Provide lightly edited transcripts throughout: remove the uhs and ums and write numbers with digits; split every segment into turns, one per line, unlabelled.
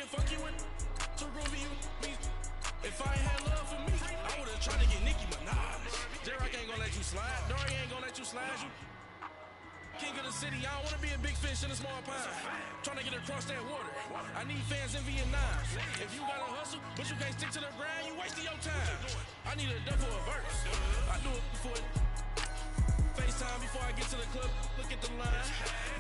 fuck you with to prove you me. If I ain't had love for me, I would've tried to get Nicki Minaj. J-Rock ain't gonna let you slide. Dory ain't gonna let you slide. You king of the city, I don't wanna be a big fish in a small pond. Trying to get across that water. I need fans in Vietnam. If you gotta hustle, but you can't stick to the grind, you wasting your time. I need a dub for a verse. I do it for FaceTime before I get to the club. Look at the line.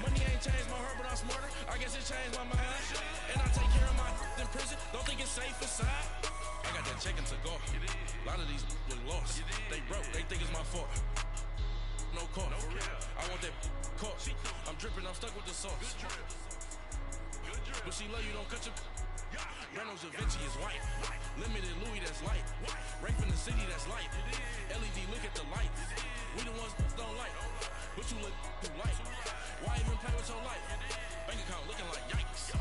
Money ain't changed my heart, but I'm smarter. I guess it changed my mind. And I take care of my in prison. Don't think it's safe inside. I got that check to go. A lot of these was lost. They broke. They think it's my fault. No call. For real. I want that caught. I'm dripping. I'm stuck with the sauce. But she love you. Don't cut your. Brando Da Vinci is white. Limited Louis, that's light. Rape in the city, that's light. LED, look at the lights. We the ones don't like. But you look too light. Why even play with your life? Bank account looking like yikes.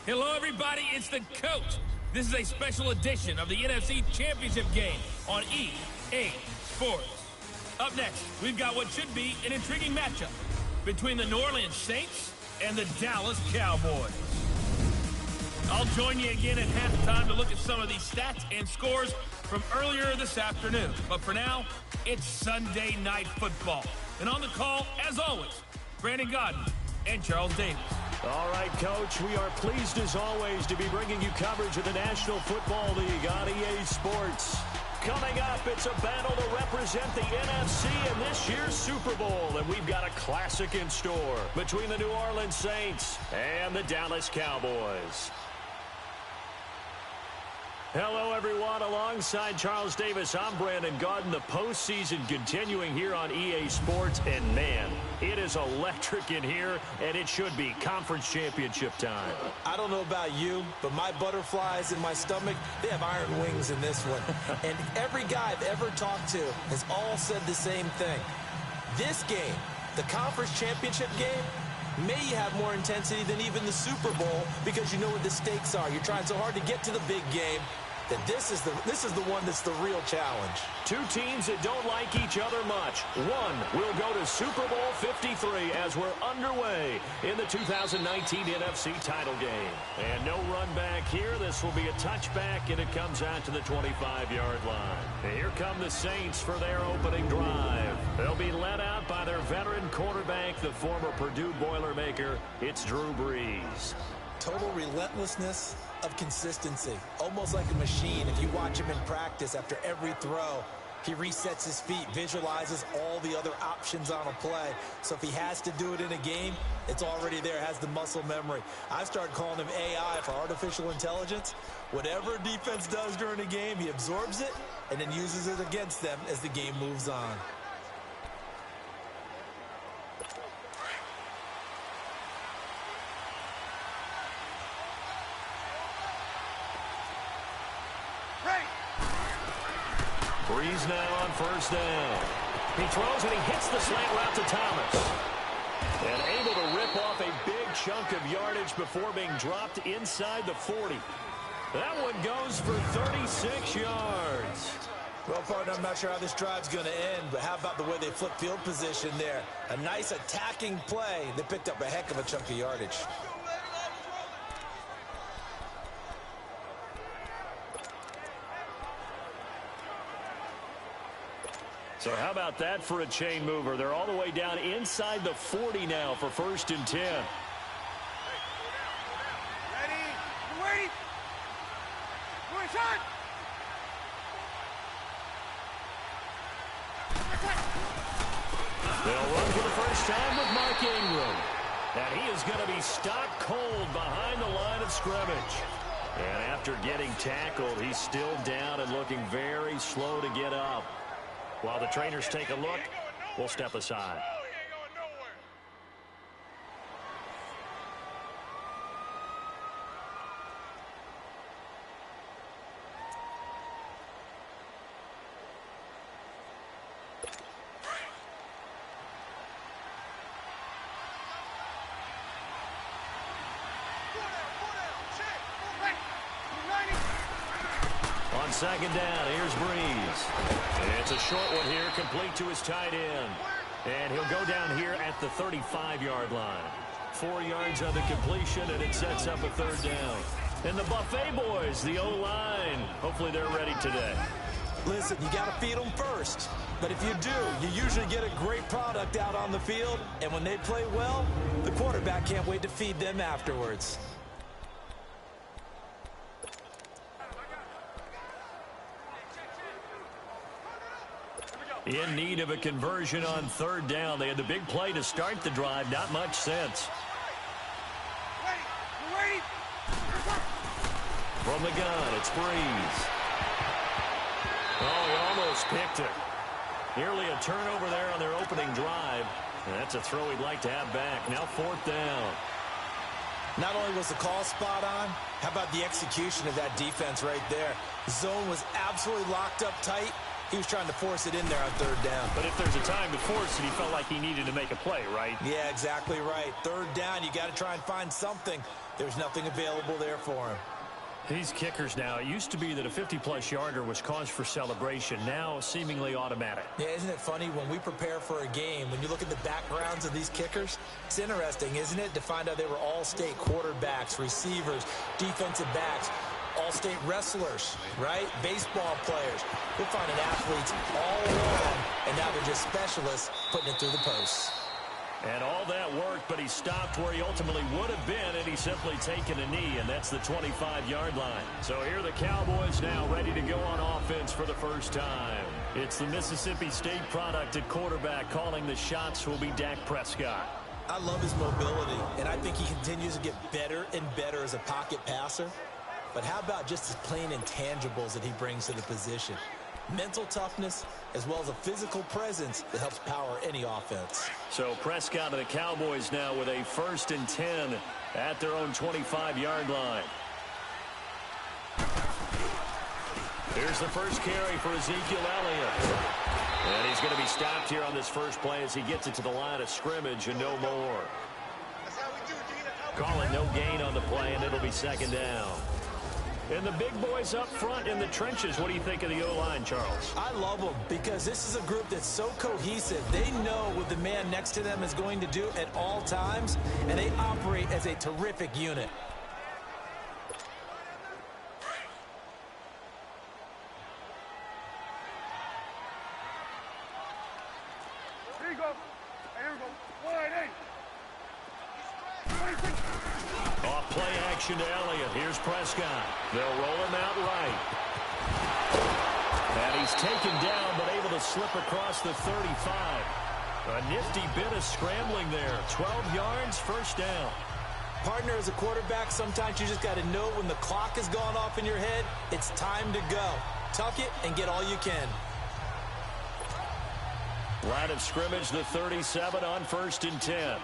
Hello, everybody. It's the coach. This is a special edition of the NFC Championship game on EA Sports. Up next, we've got what should be an intriguing matchup between the New Orleans Saints and the Dallas Cowboys. I'll join you again at halftime to look at some of these stats and scores from earlier this afternoon. But for now, it's Sunday Night Football. And on the call, as always, Brandon Gaudin and Charles Davis.
All right, Coach, we are pleased as always to be bringing you coverage of the National Football League on EA Sports. Coming up, it's a battle to represent the NFC in this year's Super Bowl, and we've got a classic in store between the New Orleans Saints and the Dallas Cowboys. Hello, everyone. Alongside Charles Davis, I'm Brandon Gaudin. The postseason continuing here on EA Sports, and man, it is electric in here, and it should be conference championship time.
I don't know about you, but my butterflies in my stomach, they have iron wings in this one. And every guy I've ever talked to has all said the same thing. This game, the conference championship game, may have more intensity than even the Super Bowl because you know what the stakes are. You're trying so hard to get to the big game that this is the one that's the real challenge.
Two teams that don't like each other much. One will go to Super Bowl 53 as we're underway in the 2019 NFC title game. And no run back here. This will be a touchback, and it comes out to the 25-yard line. And here come the Saints for their opening drive. They'll be led out by their veteran quarterback, the former Purdue Boilermaker. It's Drew Brees.
Total relentlessness of consistency, almost like a machine. If you watch him in practice, after every throw, he resets his feet, visualizes all the other options on a play. So if he has to do it in a game, it's already there, has the muscle memory. I've started calling him AI for artificial intelligence. Whatever a defense does during a game, he absorbs it and then uses it against them as the game moves on.
Brees now on first down. He throws and he hits the slant route to Thomas. And able to rip off a big chunk of yardage before being dropped inside the 40. That one goes for 36 yards.
Well, partner, I'm not sure how this drive's going to end, but how about the way they flip field position there? A nice attacking play. They picked up a heck of a chunk of yardage.
So how about that for a chain mover? They're all the way down inside the 40 now for 1st and 10.
Ready? You ready? Go inside!
They'll run for the first time with Mark Ingram. And he is going to be stopped cold behind the line of scrimmage. And after getting tackled, he's still down and looking very slow to get up. While the trainers take a look, we'll step aside. on second down, here's Breeze. It's a short one here, complete to his tight end. And he'll go down here at the 35-yard line. 4 yards on the completion, and it sets up a third down. And the Buffet boys, the O-line, hopefully they're ready today.
Listen, you got to feed them first. But if you do, you usually get a great product out on the field. And when they play well, the quarterback can't wait to feed them afterwards.
In need of a conversion on third down. They had the big play to start the drive. Not much sense. From the gun, it's Breeze. Oh, he almost picked it. Nearly a turnover there on their opening drive. And that's a throw he'd like to have back. Now fourth down.
Not only was the call spot on, how about the execution of that defense right there? The zone was absolutely locked up tight. He was trying to force it in there on third down.
But if there's a time to force it, he felt like he needed to make a play, right?
Yeah, exactly right. Third down, you got to try and find something. There's nothing available there for him.
These kickers now, it used to be that a 50-plus yarder was cause for celebration. Now, seemingly automatic.
Yeah, isn't it funny when we prepare for a game, when you look at the backgrounds of these kickers, it's interesting, isn't it, to find out they were all-state quarterbacks, receivers, defensive backs, all-state wrestlers, right? Baseball players. We're finding athletes all along, and now they're just specialists putting it through the posts.
And all that worked, but he stopped where he ultimately would have been, and he's simply taken a knee, and that's the 25-yard line. So here are the Cowboys now ready to go on offense for the first time. It's the Mississippi State product at quarterback. Calling the shots will be Dak Prescott.
I love his mobility, and I think he continues to get better and better as a pocket passer. But how about just his plain intangibles that he brings to the position? Mental toughness, as well as a physical presence that helps power any offense.
So Prescott and the Cowboys now with a 1st and 10 at their own 25-yard line. Here's the first carry for Ezekiel Elliott. And he's going to be stopped here on this first play as he gets it to the line of scrimmage and no more. Call it no gain on the play, and it'll be second down. And the big boys up front in the trenches. What do you think of the O-line, Charles?
I love them because this is a group that's so cohesive. They know what the man next to them is going to do at all times, and they operate as a terrific unit.
Here you go. Here we go. 1-8.
Off play action to Elliott. Here's Prescott. They'll roll him out right. And he's taken down, but able to slip across the 35. A nifty bit of scrambling there. 12 yards, first down.
Partner, as a quarterback, sometimes you just got to know when the clock has gone off in your head, it's time to go. Tuck it and get all you can.
Line of scrimmage, the 37 on 1st and 10.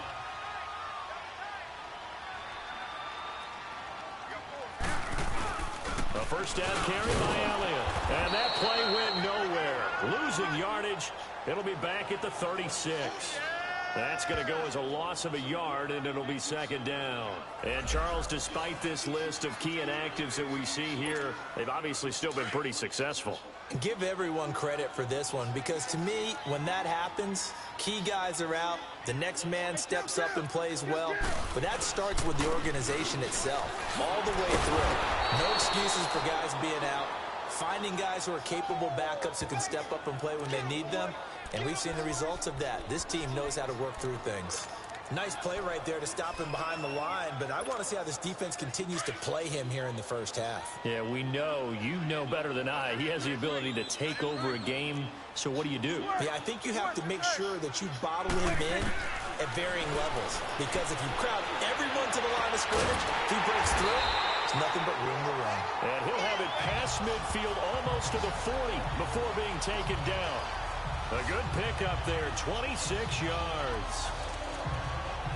A first down carry by Elliott. And that play went nowhere. Losing yardage. It'll be back at the 36. That's going to go as a loss of a yard, and it'll be second down. And, Charles, despite this list of key inactives that we see here, they've obviously still been pretty successful.
Give everyone credit for this one, because to me, when that happens, key guys are out, the next man steps up and plays well, but that starts with the organization itself, all the way through. No excuses for guys being out, finding guys who are capable backups who can step up and play when they need them, and we've seen the results of that. This team knows how to work through things. Nice play right there to stop him behind the line, but I want to see how this defense continues to play him here in the first half.
Yeah, we know. You know better than I. He has the ability to take over a game, so what do you do?
Yeah, I think you have to make sure that you bottle him in at varying levels, because if you crowd everyone to the line of scrimmage, if he breaks through, it's nothing but room to run.
And he'll have it past midfield almost to the 40 before being taken down. A good pickup there, 26 yards.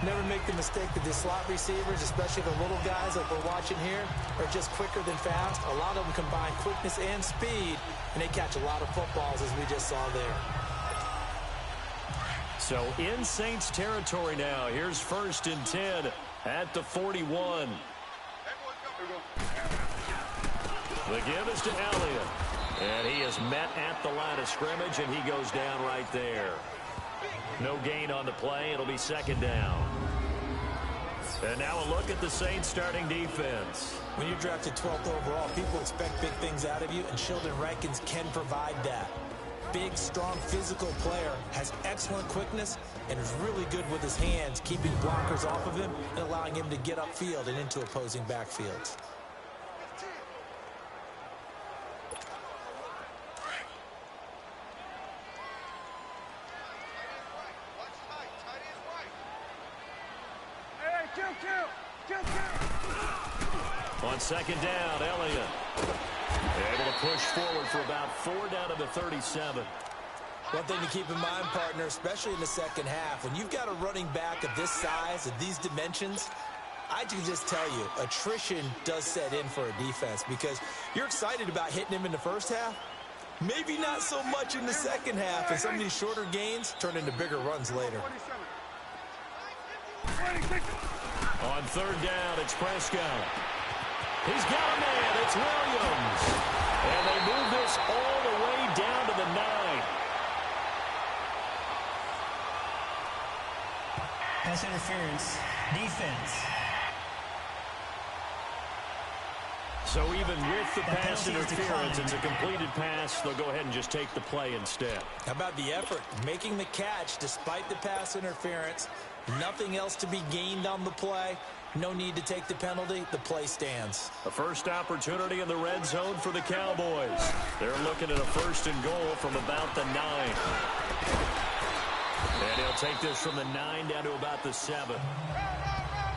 Never make the mistake that the slot receivers, especially the little guys like we're watching here, are just quicker than fast. A lot of them combine quickness and speed, and they catch a lot of footballs, as we just saw there.
So in Saints territory now. Here's 1st and 10 at the 41. The give is to Elliott. And he is met at the line of scrimmage, and he goes down right there. No gain on the play. It'll be second down. And now a look at the Saints starting defense.
When you're drafted 12th overall, people expect big things out of you, and Sheldon Rankins can provide that. Big, strong, physical player, has excellent quickness, and is really good with his hands, keeping blockers off of him and allowing him to get upfield and into opposing backfields.
On second down, Elliott able to push forward for about 4 down to the 37.
One thing to keep in mind, partner, especially in the second half, when you've got a running back of this size, of these dimensions, I can just tell you, attrition does set in for a defense because you're excited about hitting him in the first half. Maybe not so much in the second half, and some of these shorter gains turn into bigger runs later.
On third down, it's Prescott. He's got a man. It's Williams. And they move this all the way down to the 9.
Pass interference. Defense.
So even with the pass interference, it's a completed pass. They'll go ahead and just take the play instead.
How about the effort? Making the catch despite the pass interference. Nothing else to be gained on the play. No need to take the penalty. The play stands.
A first opportunity in the red zone for the Cowboys. They're looking at a 1st and goal from about the 9. And he'll take this from the 9 down to about the 7.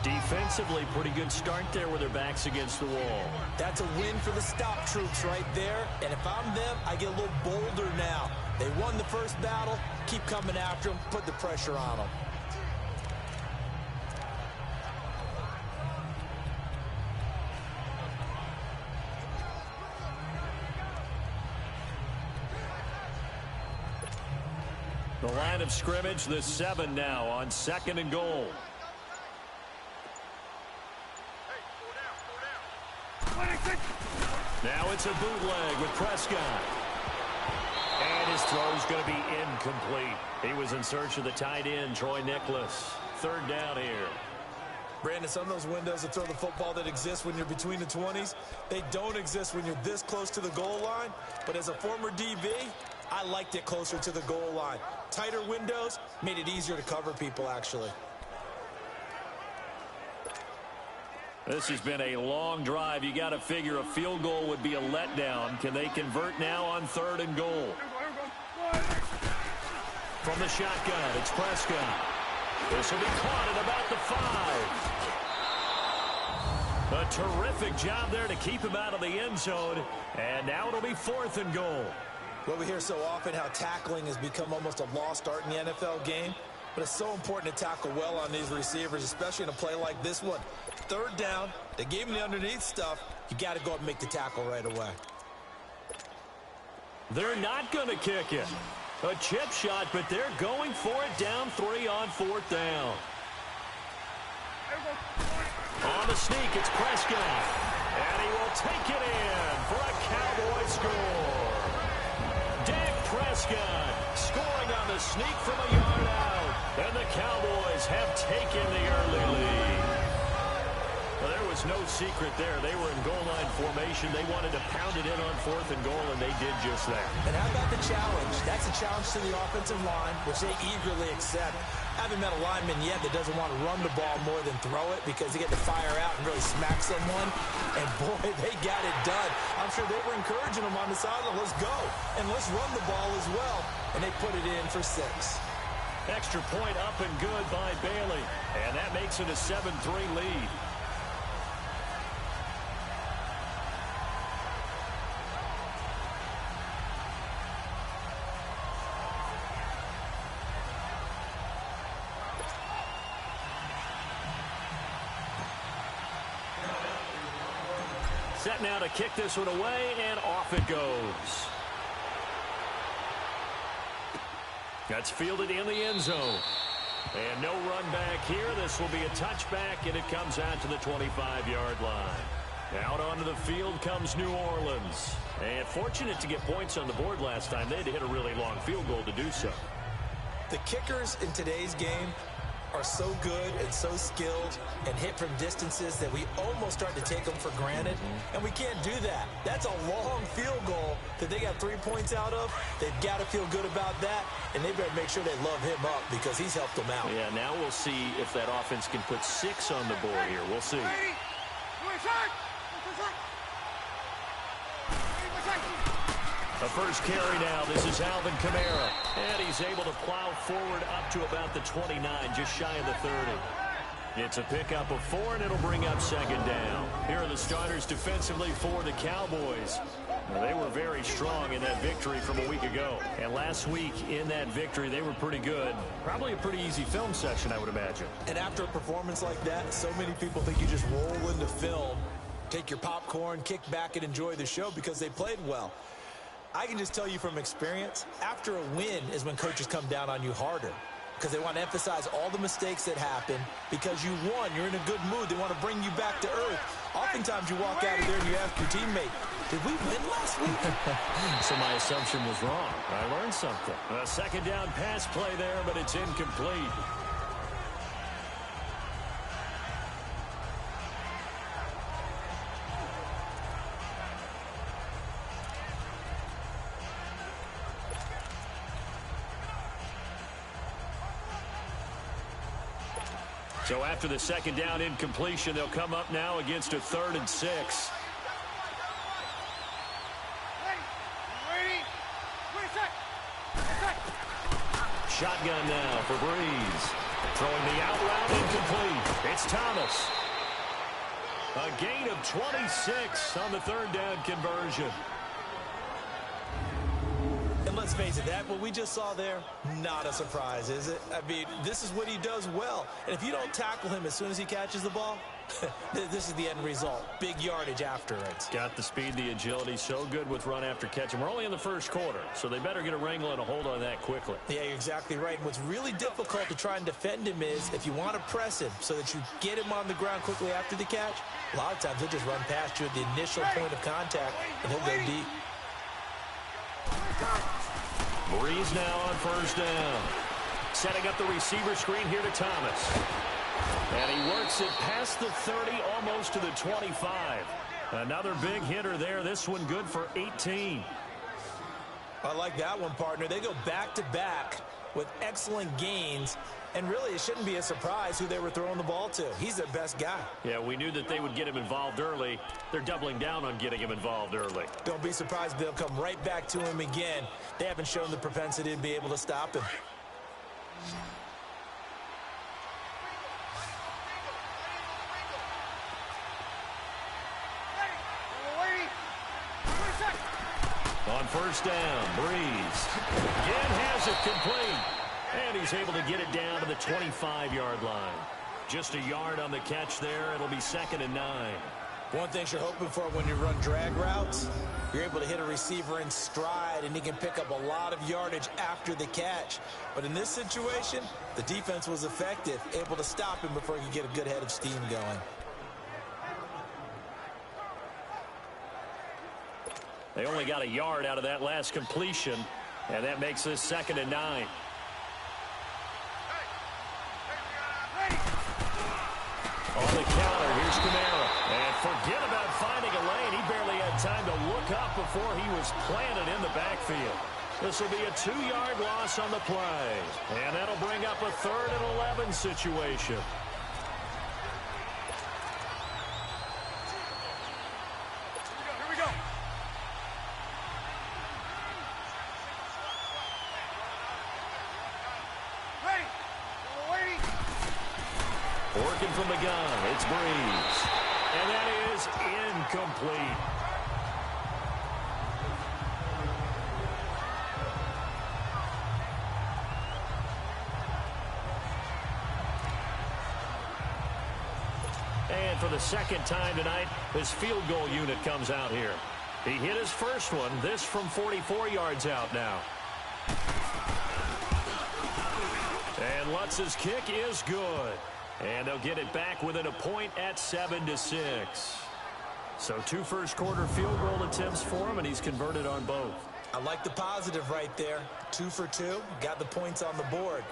Defensively, pretty good start there with their backs against the wall.
That's a win for the stop troops right there. And if I'm them, I get a little bolder now. They won the first battle. Keep coming after them. Put the pressure on them.
The line of scrimmage, the 7 now on 2nd and goal. Now it's a bootleg with Prescott. And his throw's going to be incomplete. He was in search of the tight end, Troy Nicholas. 3rd down here.
Brandon, some of those windows to throw the football that exist when you're between the 20s, they don't exist when you're this close to the goal line. But as a former DB, I liked it closer to the goal line. Tighter windows made it easier to cover people, actually.
This has been a long drive. You got to figure a field goal would be a letdown. Can they convert now on 3rd and goal? From the shotgun, it's Prescott. This will be caught at about the 5. A terrific job there to keep him out of the end zone. And now it'll be 4th and goal.
Well, we hear so often how tackling has become almost a lost art in the NFL game. But it's so important to tackle well on these receivers, especially in a play like this one. 3rd down, they gave him the underneath stuff. You got to go up and make the tackle right away.
They're not going to kick it. A chip shot, but they're going for it down 3 on 4th down. On the sneak, it's Prescott. And he will take it in for a Cowboy score. Dak Prescott scoring on the sneak from a yard out. And the Cowboys have taken the early lead. Well, there was no secret there. They were in goal line formation. They wanted to pound it in on 4th and goal, and they did just that.
And how about the challenge? That's a challenge to the offensive line, which they eagerly accept. Haven't met a lineman yet that doesn't want to run the ball more than throw it because they get to fire out and really smack someone. And, boy, they got it done. I'm sure they were encouraging them on the sideline. Let's go, and let's run the ball as well. And they put it in for 6.
Extra point up and good by Bailey. And that makes it a 7-3 lead. Set now to kick this one away, and off it goes. That's fielded in the end zone. And no run back here. This will be a touchback, and it comes out to the 25-yard line. Out onto the field comes New Orleans. And fortunate to get points on the board last time. They had to hit a really long field goal to do so.
The kickers in today's game are so good and so skilled and hit from distances that we almost start to take them for granted. And we can't do that. That's a long field goal that they got 3 points out of. They've got to feel good about that, and they better make sure they love him up because he's helped them out.
Yeah, now we'll see if that offense can put 6 on the board here. We'll see. The first carry now. This is Alvin Kamara. And he's able to plow forward up to about the 29, just shy of the 30. It's a pickup of 4, and it'll bring up second down. Here are the starters defensively for the Cowboys. Well, they were very strong in that victory from a week ago. And last week in that victory, they were pretty good. Probably a pretty easy film session, I would imagine.
And after a performance like that, so many people think you just roll into film, take your popcorn, kick back, and enjoy the show because they played well. I can just tell you from experience, after a win is when coaches come down on you harder because they want to emphasize all the mistakes that happened. Because you won, you're in a good mood. They want to bring you back to earth. Oftentimes you walk out of there and you ask your teammate, did we win last week?
So my assumption was wrong. I learned something. A second down pass play there, but it's incomplete. So after the second down incompletion, they'll come up now against a 3rd and 6. Shotgun now for Breeze. Throwing the out route incomplete. It's Thomas. A gain of 26 on the 3rd down conversion.
And let's face it, that what we just saw there, not a surprise, is it? I mean, this is what he does well. And if you don't tackle him as soon as he catches the ball, this is the end result. Big yardage after it.
Got the speed, the agility, so good with run after catch. And we're only in the first quarter, so they better get a wrangle and a hold on that quickly.
Yeah, you're exactly right. And what's really difficult to try and defend him is if you want to press him so that you get him on the ground quickly after the catch, a lot of times he'll just run past you at the initial point of contact, and he'll go deep.
Breeze now on first down. Setting up the receiver screen here to Thomas. And he works it past the 30, almost to the 25. Another big hitter there. This one good for 18.
I like that one, partner. They go back-to-back with excellent gains. And really, it shouldn't be a surprise who they were throwing the ball to. He's their best guy.
Yeah, we knew that they would get him involved early. They're doubling down on getting him involved early.
Don't be surprised if they'll come right back to him again. They haven't shown the propensity to be able to stop him.
On first down, Breeze. Again has it complete. And he's able to get it down to the 25-yard line. Just a yard on the catch there. It'll be 2nd and 9.
One thing you're hoping for when you run drag routes, you're able to hit a receiver in stride, and he can pick up a lot of yardage after the catch. But in this situation, the defense was effective, able to stop him before he could get a good head of steam going.
They only got a yard out of that last completion, and that makes this 2nd and 9. On the counter, here's Kamara. And forget about finding a lane. He barely had time to look up before he was planted in the backfield. This will be a 2-yard loss on the play. And that'll bring up a 3rd and 11 situation.
Here we go. Ready. We're waiting.
Working from the gun, it's Breeze. And that is incomplete. And for the second time tonight, his field goal unit comes out here. He hit his first one, this from 44 yards out now. And Lutz's kick is good. And they'll get it back within a point at 7-6.
So 2 first-quarter field goal attempts for him, and he's converted on both.
I like the positive right there. 2 for 2. Got the points on the board.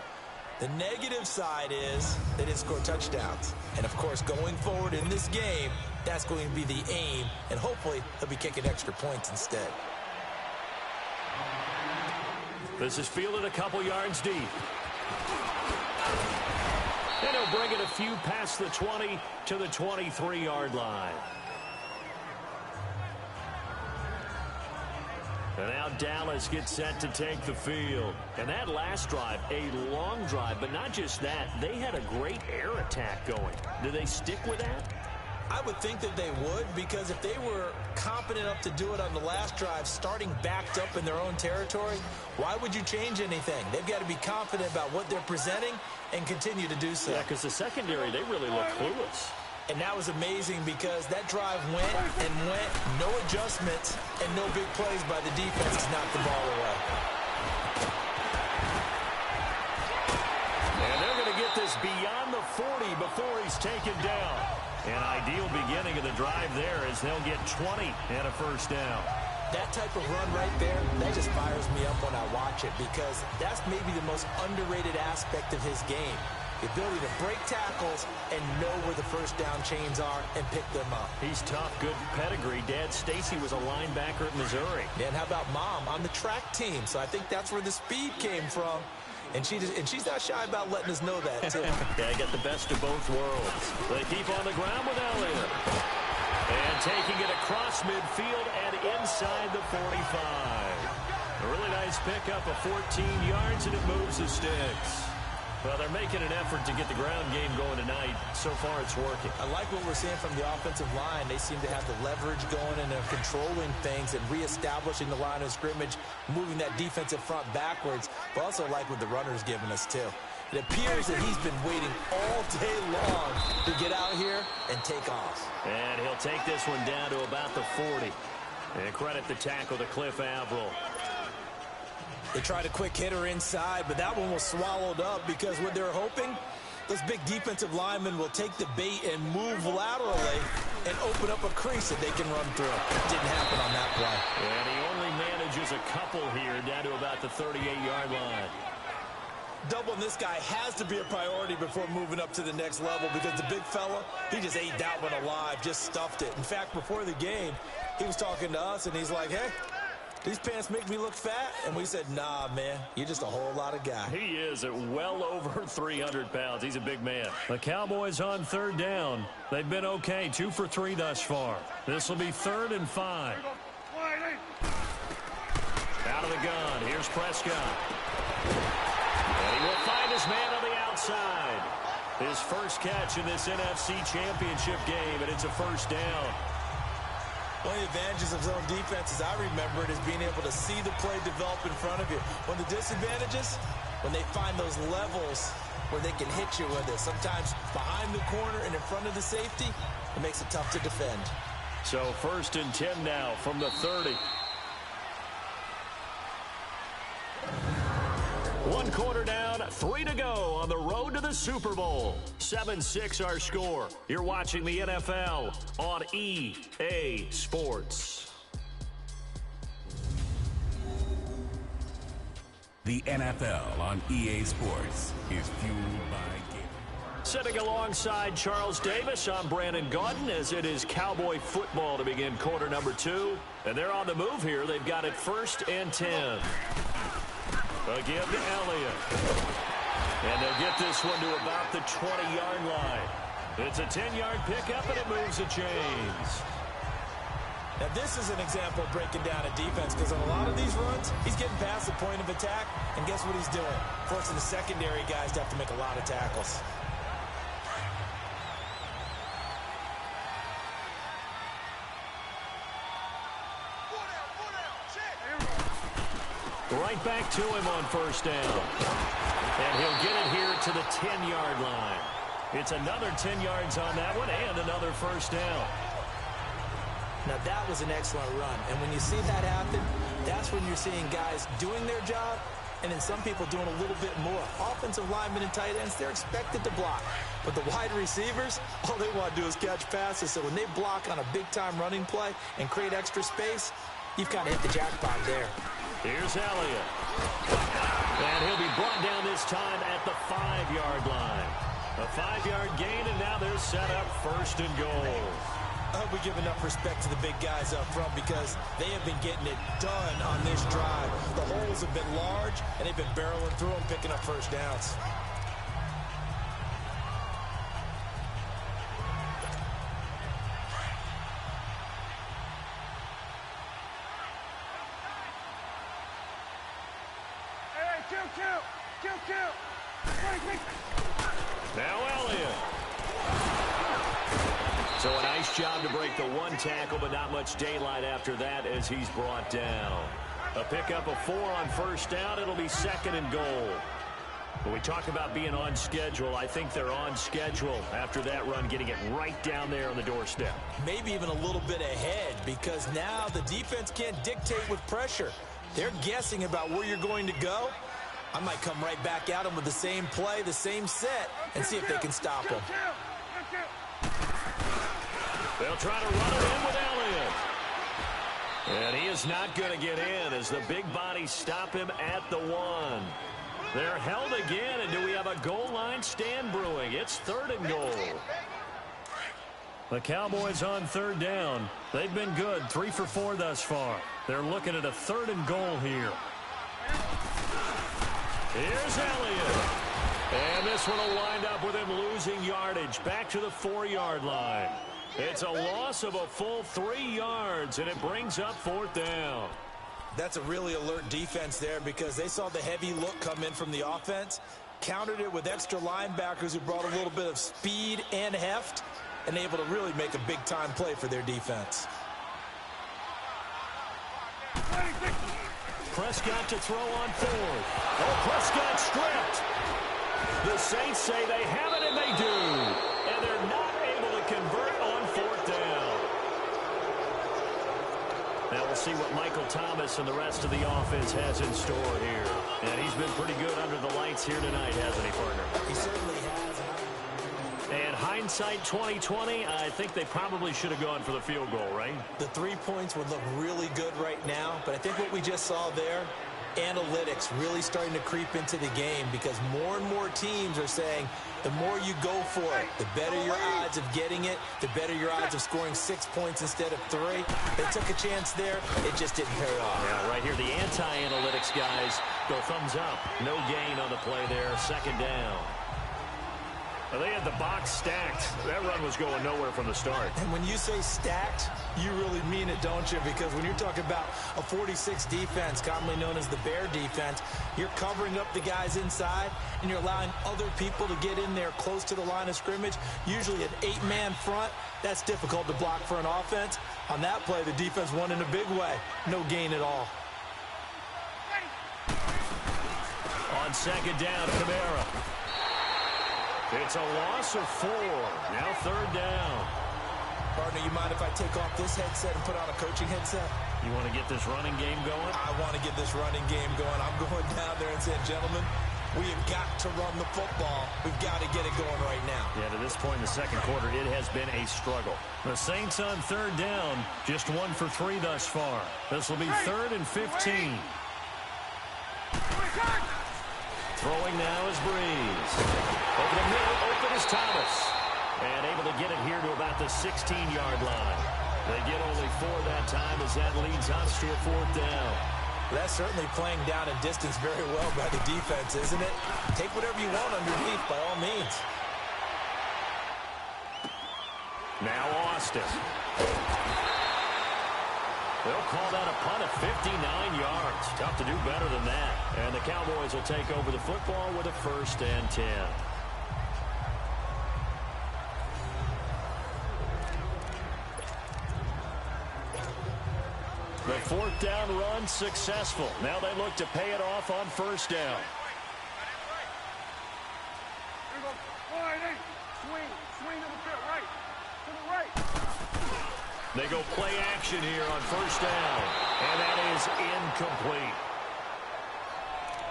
The negative side is they didn't score touchdowns. And, of course, going forward in this game, that's going to be the aim. And hopefully he'll be kicking extra points instead.
This is fielded a couple yards deep. And he'll bring it a few past the 20 to the 23-yard line. And now Dallas gets set to take the field. And that last drive, a long drive, but not just that. They had a great air attack going. Do they stick with that?
I would think that they would, because if they were competent enough to do it on the last drive, starting backed up in their own territory, why would you change anything? They've got to be confident about what they're presenting and continue to do so.
Yeah, because the secondary, they really look clueless.
And that was amazing because that drive went and went, no adjustments, and no big plays by the defense to knock the ball away.
And they're going to get this beyond the 40 before he's taken down. An ideal beginning of the drive there as they'll get 20 and a first down.
That type of run right there, that just fires me up when I watch it because that's maybe the most underrated aspect of his game. The ability to break tackles and know where the first down chains are and pick them up.
He's tough, good pedigree. Dad Stacy was a linebacker at Missouri.
And how about Mom on the track team? So I think that's where the speed came from. And she's not shy about letting us know that, too.
Yeah, got the best of both worlds. They keep on the ground with Elliott. And taking it across midfield and inside the 45. A really nice pickup of 14 yards, and it moves the sticks. Well, they're making an effort to get the ground game going tonight. So far, it's working.
I like what we're seeing from the offensive line. They seem to have the leverage going and they're controlling things and reestablishing the line of scrimmage, moving that defensive front backwards. But also like what the runner's giving us, too. It appears that he's been waiting all day long to get out here and take off.
And he'll take this one down to about the 40. And credit the tackle to Cliff Avril.
They tried a quick hitter inside, but that one was swallowed up because what they're hoping, those big defensive linemen will take the bait and move laterally and open up a crease that they can run through. Didn't happen on that play.
And he only manages a couple here down to about the 38-yard line.
Doubling this guy has to be a priority before moving up to the next level because the big fella, he just ate that one alive, just stuffed it. In fact, before the game, he was talking to us, and he's like, hey, these pants make me look fat? And we said, nah, man, you're just a whole lot of guy.
He is at well over 300 pounds. He's a big man.
The Cowboys on third down. They've been okay, 2 for 3 thus far. This will be 3rd and 5.
Out of the gun, here's Prescott. And he will find his man on the outside. His first catch in this NFC Championship game, and it's a first down.
One of the advantages of zone defense, as I remember it, is being able to see the play develop in front of you. One of the disadvantages, when they find those levels where they can hit you with it. Sometimes behind the corner and in front of the safety, it makes it tough to defend.
So 1st and 10 now from the 30. 1 quarter down, 3 to go on the road to the Super Bowl. 7-6 our score. You're watching the NFL on EA Sports.
The NFL on EA Sports is fueled by gaming.
Sitting alongside Charles Davis, I'm Brandon Gaudin as it is Cowboy football to begin quarter number 2. And they're on the move here. They've got it 1st and 10. Again to Elliott. And they'll get this one to about the 20-yard line. It's a 10-yard pickup, and it moves the chains.
Now, this is an example of breaking down a defense because on a lot of these runs, he's getting past the point of attack, and guess what he's doing? Forcing the secondary guys to have to make a lot of tackles.
Right back to him on 1st down. And he'll get it here to the 10-yard line. It's another 10 yards on that one and another 1st down.
Now, that was an excellent run. And when you see that happen, that's when you're seeing guys doing their job and then some people doing a little bit more. Offensive linemen and tight ends, they're expected to block. But the wide receivers, all they want to do is catch passes. So when they block on a big-time running play and create extra space, you've kind of hit the jackpot there.
Here's Elliott. And he'll be brought down this time at the 5-yard line. A 5-yard gain, and now they're set up 1st and goal.
I hope we give enough respect to the big guys up front because they have been getting it done on this drive. The holes have been large, and they've been barreling through them, picking up first downs.
Now Elliott. So a nice job to break the 1 tackle, but not much daylight after that as he's brought down. A pickup of 4 on 1st down. It'll be 2nd and goal. When we talk about being on schedule, I think they're on schedule after that run, getting it right down there on the doorstep.
Maybe even a little bit ahead because now the defense can't dictate with pressure. They're guessing about where you're going to go. I might come right back at them with the same play, the same set, and see if they can stop them.
They'll try to run it in with Elliott. And he is not going to get in as the big bodies stop him at the 1. They're held again, and do we have a goal line stand brewing? It's 3rd and goal.
The Cowboys on 3rd down. They've been good, 3 for 4 thus far. They're looking at a 3rd and goal here.
Here's Elliott. And this one will wind up with him losing yardage back to the 4-yard line. It's a loss of a full 3 yards, and it brings up 4th down.
That's a really alert defense there because they saw the heavy look come in from the offense, countered it with extra linebackers who brought a little bit of speed and heft, and able to really make a big-time play for their defense.
Prescott to throw on 4th. Oh, Prescott stripped. The Saints say they have it, and they do. And they're not able to convert on 4th down. Now we'll see what Michael Thomas and the rest of the offense has in store here. And he's been pretty good under the lights here tonight, hasn't he, partner?
He certainly has.
And hindsight 2020, I think they probably should have gone for the field goal, right?
The 3 points would look really good right now, but I think what we just saw there, analytics really starting to creep into the game because more and more teams are saying the more you go for it, the better your odds of getting it, the better your odds of scoring 6 points instead of 3. They took a chance there. It just didn't pay off.
Yeah, right here, the anti-analytics guys go thumbs up. No gain on the play there. 2nd down. Well, they had the box stacked. That run was going nowhere from the start.
And when you say stacked, you really mean it, don't you? Because when you're talking about a 46 defense, commonly known as the Bear defense, you're covering up the guys inside, and you're allowing other people to get in there close to the line of scrimmage, usually an 8-man front. That's difficult to block for an offense. On that play, the defense won in a big way. No gain at all.
On 2nd down, Kamara. It's a loss of 4. Now 3rd down.
Partner, you mind if I take off this headset and put on a coaching headset?
You want to get this running game going?
I want to get this running game going. I'm going down there and saying, gentlemen, we have got to run the football. We've got to get it going right now.
Yeah, to this point in the 2nd quarter, it has been a struggle. The Saints on 3rd down, just 1 for 3 thus far. This will be 3rd and 15.
Throwing now is Breeze. Over the middle, open is Thomas. And able to get it here to about the 16-yard line. They get only 4 that time as that leads us to a 4th down.
That's certainly playing down and distance very well by the defense, isn't it? Take whatever you want underneath, by all means.
Now Austin. They'll call that a punt of 59 yards. Tough to do better than that. And the Cowboys will take over the football with a 1st and 10. The 4th down run successful. Now they look to pay it off on 1st down. They go play action here on 1st down. And that is incomplete.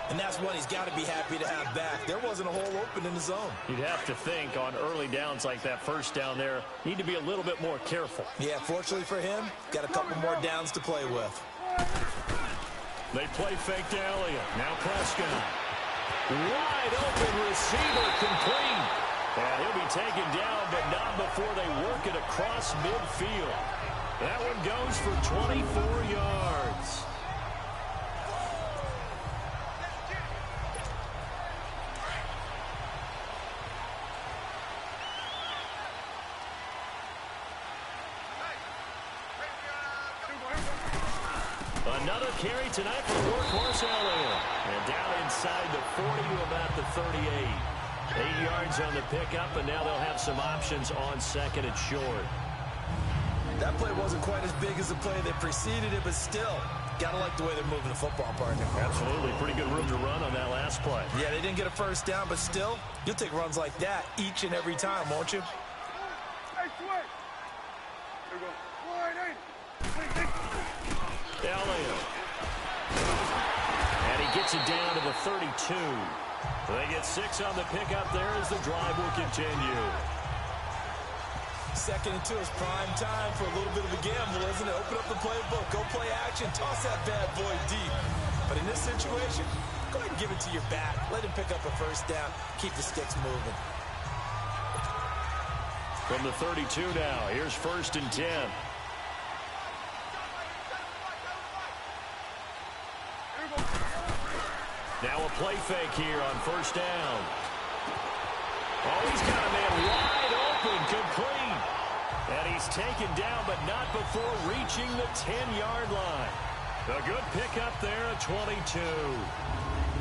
And that's one he's got to be happy to have back. There wasn't a hole open in the zone.
You'd have to think on early downs like that first down there, need to be a little bit more careful.
Yeah, fortunately for him, got a couple more downs to play with.
They play fake to Elliott. Now Prescott. Wide open receiver complete. And he'll be taken down, but not before they work it across midfield. That one goes for 24 yards. Another carry tonight for the workhorse Elliott. And down inside the 40 to about the 38. 8 yards on the pickup, and now they'll have some options on second and short.
That play wasn't quite as big as the play that preceded it, but still, got to like the way they're moving the football, partner.
Absolutely. Pretty good room to run on that last play.
Yeah, they didn't get a first down, but still, you'll take runs like that each and every time, won't you?
Elliott. And he gets it down to the 32. They get 6 on the pickup there as the drive will continue.
2nd and 2 is prime time for a little bit of a gamble, isn't it? Open up the playbook, go play action, toss that bad boy deep. But in this situation, go ahead and give it to your back. Let him pick up a first down, keep the sticks moving.
From the 32 now, here's 1st and 10. Now a play fake here on 1st down. Oh, he's got a man wide open, complete. And he's taken down, but not before reaching the 10-yard line. A good pickup there at 22.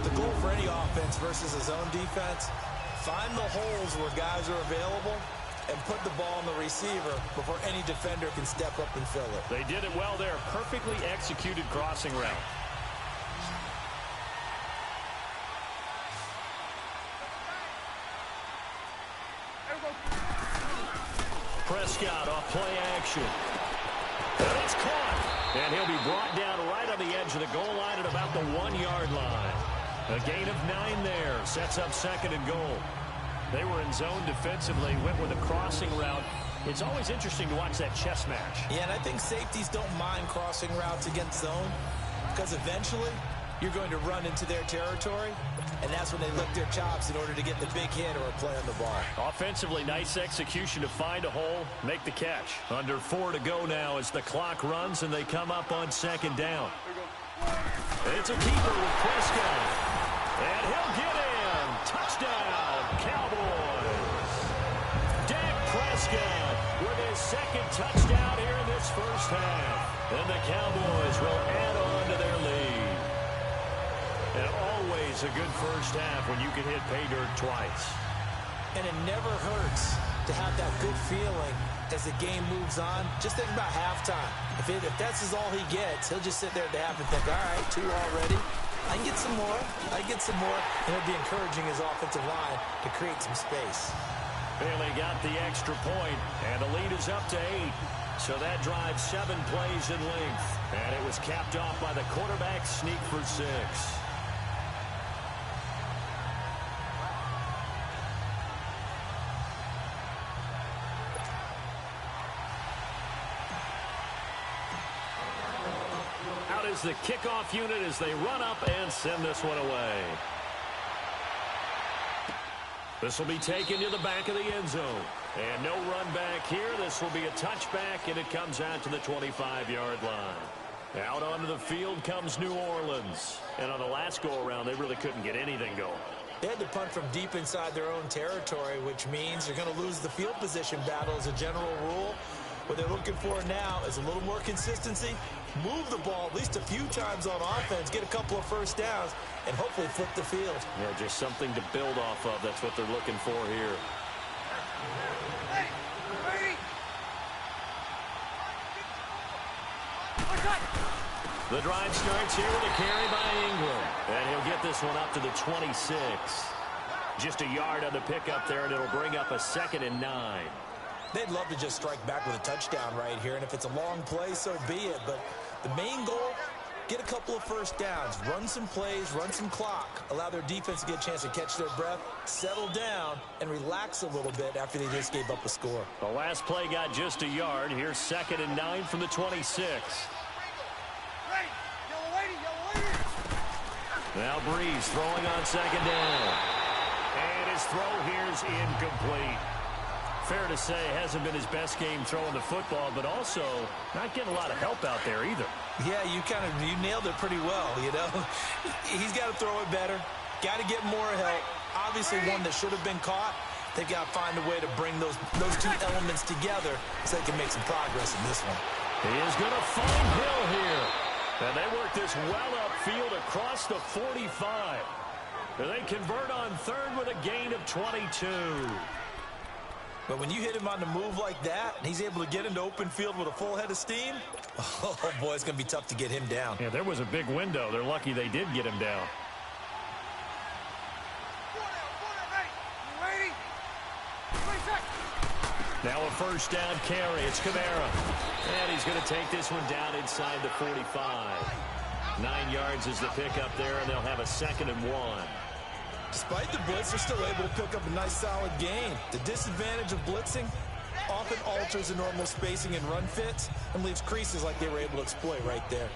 The goal for any offense versus a zone defense, find the holes where guys are available and put the ball on the receiver before any defender can step up and fill it.
They did it well there. Perfectly executed crossing route. Prescott off play action. And it's caught. And he'll be brought down right on the edge of the goal line at about the 1-yard line. A gain of 9 there. Sets up 2nd and goal. They were in zone defensively, went with a crossing route. It's always interesting to watch that chess match.
Yeah, and I think safeties don't mind crossing routes against zone because eventually you're going to run into their territory, and that's when they lick their chops in order to get the big hit or a play on the ball.
Offensively, nice execution to find a hole, make the catch. Under 4 to go now as the clock runs and they come up on 2nd down. It's a keeper with Prescott. And he'll get in. Touchdown, Cowboys. Dak Prescott with his 2nd touchdown here in this first half. And the Cowboys will add on to their lead. And always a good first half when you can hit pay dirt twice.
And it never hurts to have that good feeling as the game moves on. Just think about halftime. If that's all he gets, he'll just sit there at the half and think, all right, 2 already. I can get some more. I can get some more. And he'll be encouraging his offensive line to create some space.
Bailey got the extra point, and the lead is up to 8. So that drives 7 plays in length. And it was capped off by the quarterback sneak for 6. Out is the kickoff unit as they run up and send this one away. This will be taken to the back of the end zone. And no run back here. This will be a touchback, and it comes out to the 25-yard line. Out onto the field comes New Orleans. And on the last go-around, they really couldn't get anything going.
They had to punt from deep inside their own territory, which means they're going to lose the field position battle as a general rule. What they're looking for now is a little more consistency, move the ball at least a few times on offense, get a couple of first downs, and hopefully flip the field.
Yeah, just something to build off of. That's what they're looking for here. The drive starts here with a carry by Ingram. And he'll get this one up to the 26. Just a yard on the pickup there, and it'll bring up a 2nd and 9.
They'd love to just strike back with a touchdown right here, and if it's a long play, so be it. But the main goal Get a couple of first downs, run some plays, run some clock, allow their defense to get a chance to catch their breath, settle down, and relax a little bit after they just gave up a score.
The last play got just a yard. Here's 2nd and 9 from the 26. Now Breeze throwing on 2nd down. And his throw here's incomplete. Fair to say, hasn't been his best game throwing the football, but also not getting a lot of help out there either.
Yeah, you nailed it pretty well, you know. He's got to throw it better. Got to get more help. Obviously one that should have been caught. They've got to find a way to bring those two elements together so they can make some progress in this one.
He is going to find Hill here. And they work this well upfield across the 45. And they convert on 3rd with a gain of 22.
But when you hit him on the move like that, and he's able to get into open field with a full head of steam, oh, boy, it's going to be tough to get him down.
Yeah, there was a big window. They're lucky they did get him down. Now a first down carry. It's Kamara. And he's going to take this one down inside the 45. 9 yards is the pickup there, and they'll have a 2nd and 1.
Despite the blitz, they're still able to pick up a nice solid gain. The disadvantage of blitzing often alters the normal spacing and run fits and leaves creases like they were able to exploit right there.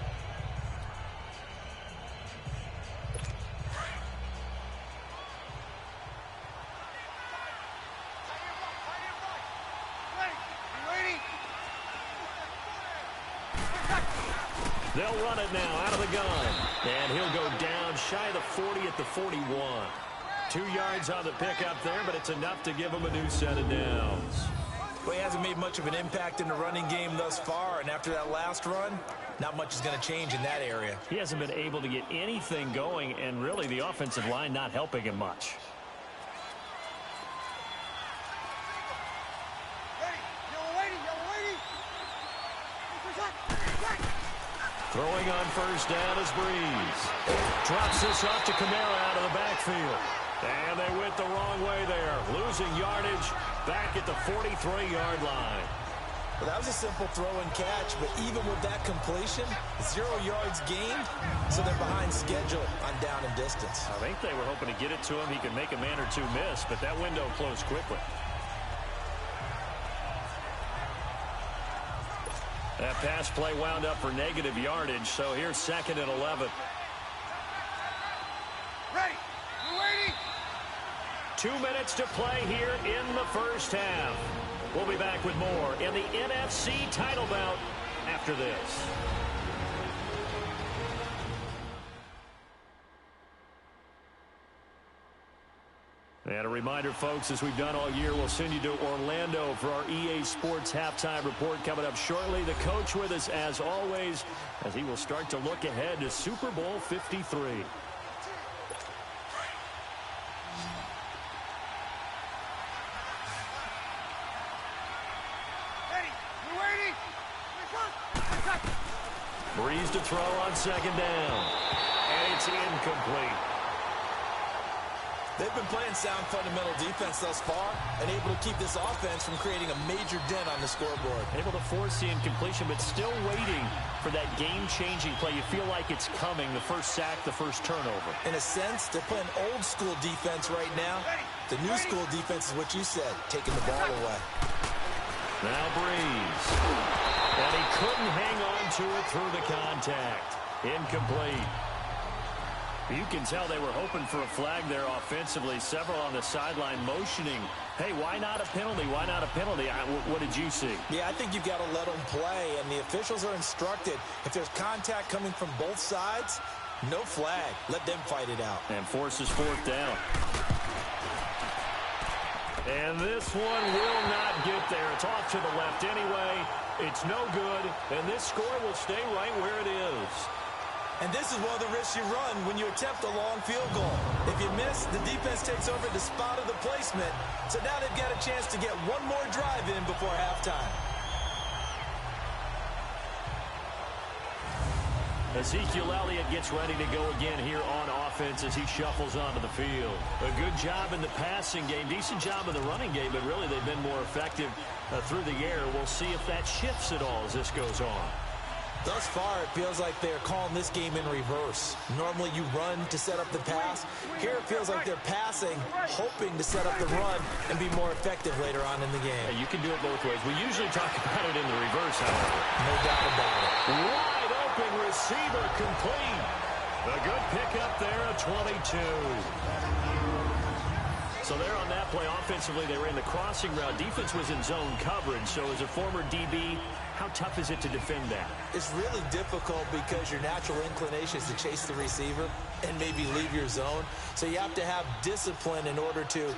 They'll run it now out of the gun. And he'll go down shy of the 40 at the 41. 2 yards on the pickup there, but it's enough to give him a new set of downs.
Well, he hasn't made much of an impact in the running game thus far, and after that last run, not much is going to change in that area.
He hasn't been able to get anything going, and really the offensive line not helping him much. Throwing on first down is Breeze. Drops this off to Kamara out of the backfield. And they went the wrong way there. Losing yardage back at the 43-yard line.
Well, that was a simple throw and catch, but even with that completion, 0 yards gained, so they're behind schedule on down and distance.
I think they were hoping to get it to him. He could make a man or two miss, but that window closed quickly. That pass play wound up for negative yardage, so here's 2nd and 11.
Ready. We're waiting.
2 minutes to play here in the first half. We'll be back with more in the NFC title bout after this. And a reminder, folks, as we've done all year, we'll send you to Orlando for our EA Sports halftime report coming up shortly. The coach with us, as always, as he will start to look ahead to Super Bowl 53. Breeze to throw on 2nd down. And it's incomplete.
They've been playing sound fundamental defense thus far and able to keep this offense from creating a major dent on the scoreboard.
Able to force the incompletion, but still waiting for that game-changing play. You feel like it's coming, the first sack, the first turnover.
In a sense, they're playing old-school defense right now. The new school defense is what you said, taking the ball away.
Now Breeze. And he couldn't hang on to it through the contact. Incomplete. You can tell they were hoping for a flag there offensively. Several on the sideline motioning. Hey, why not a penalty? Why not a penalty? What did you see?
Yeah, I think you've got to let them play, and the officials are instructed. If there's contact coming from both sides, no flag. Let them fight it out.
And forces 4th down. And this one will not get there. It's off to the left anyway. It's no good, and this score will stay right where it is.
And this is one of the risks you run when you attempt a long field goal. If you miss, the defense takes over the spot of the placement. So now they've got a chance to get one more drive in before halftime.
Ezekiel Elliott gets ready to go again here on offense as he shuffles onto the field. A good job in the passing game, decent job in the running game, but really they've been more effective through the air. We'll see if that shifts at all as this goes on.
Thus far, it feels like they're calling this game in reverse. Normally, you run to set up the pass. Here, it feels like they're passing, hoping to set up the run and be more effective later on in the game.
Yeah, you can do it both ways. We usually talk about it in the reverse, however.
No doubt about it.
Wide open receiver complete. A good pickup there, a 22. So there on that play, offensively, they ran the crossing route. Defense was in zone coverage. So as a former DB, how tough is it to defend that?
It's really difficult because your natural inclination is to chase the receiver and maybe leave your zone. So you have to have discipline in order to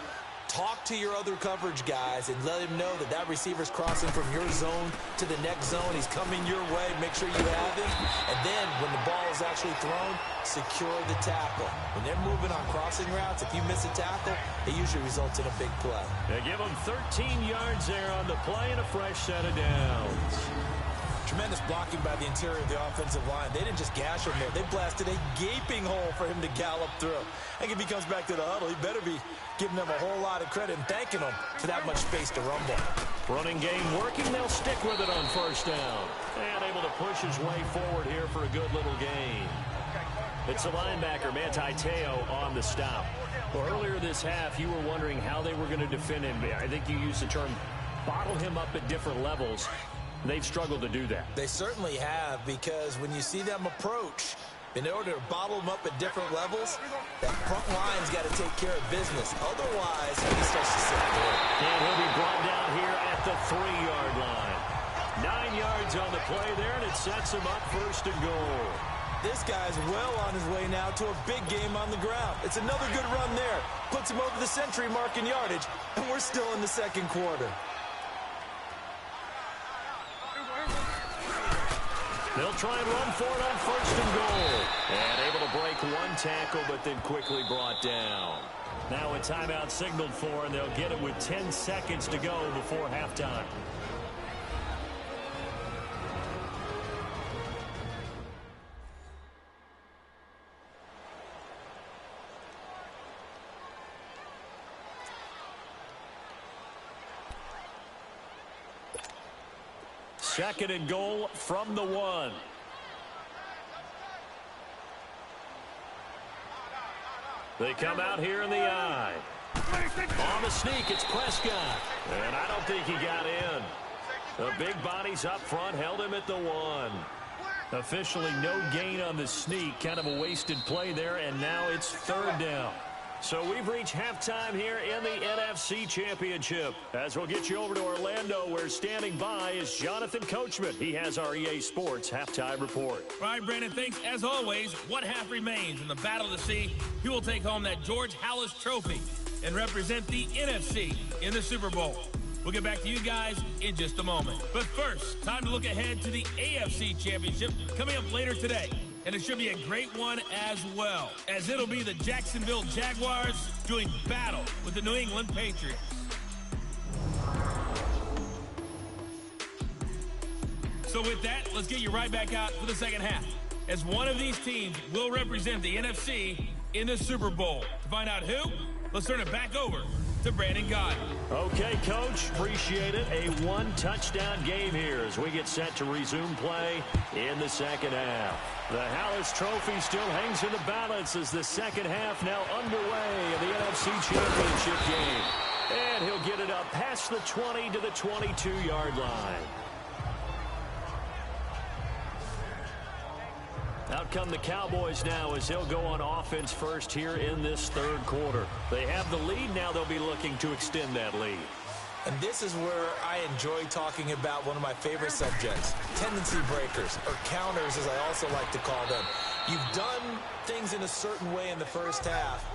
talk to your other coverage guys and let him know that that receiver's crossing from your zone to the next zone. He's coming your way. Make sure you have him. And then when the ball is actually thrown, secure the tackle. When they're moving on crossing routes, if you miss a tackle, it usually results in a big play.
They give them 13 yards there on the play and a fresh set of downs.
Tremendous blocking by the interior of the offensive line. They didn't just gash him there. They blasted a gaping hole for him to gallop through. I think if he comes back to the huddle, he better be giving them a whole lot of credit and thanking them for that much space to rumble.
Running game working. They'll stick with it on first down. And able to push his way forward here for a good little gain. It's the linebacker, Manti Te'o, on the stop. Well, earlier this half, you were wondering how they were going to defend him. I think you used the term bottle him up at different levels. They've struggled to do that.
They certainly have, because when you see them approach, in order to bottle them up at different levels, that front line's got to take care of business. Otherwise, he starts to slip through.
And he'll be brought down here at the 3-yard line. 9 yards on the play there, and it sets him up first and goal.
This guy's well on his way now to a big game on the ground. It's another good run there. Puts him over the century mark in yardage, and we're still in the second quarter.
They'll try and run for it on first and goal. And able to break one tackle, but then quickly brought down. Now a timeout signaled for, and they'll get it with 10 seconds to go before halftime. Second and goal from the 1. They come out here in the eye. On the sneak, it's Prescott. And I don't think he got in. The big bodies up front held him at the 1. Officially no gain on the sneak. Kind of a wasted play there, and now it's third down. So we've reached halftime here in the NFC Championship. As we'll get you over to Orlando, where standing by is Jonathan Coachman. He has our EA Sports halftime report.
All right, Brandon, thanks. As always, one half remains in the battle to see who will take home that George Halas Trophy and represent the NFC in the Super Bowl. We'll get back to you guys in just a moment. But first, time to look ahead to the AFC Championship coming up later today. And it should be a great one as well, as it'll be the Jacksonville Jaguars doing battle with the New England Patriots. So with that, let's get you right back out for the second half, as one of these teams will represent the NFC in the Super Bowl. To find out who, let's turn it back over to Brandon Gaudin.
Okay, Coach, appreciate it. A one-touchdown game here as we get set to resume play in the second half. The Halas Trophy still hangs in the balance as the second half now underway in the NFC Championship game. And he'll get it up past the 20 to the 22-yard line. Out come the Cowboys now as they'll go on offense first here in this third quarter. They have the lead. Now they'll be looking to extend that lead.
And this is where I enjoy talking about one of my favorite subjects, tendency breakers, or counters as I also like to call them. You've done things in a certain way in the first half,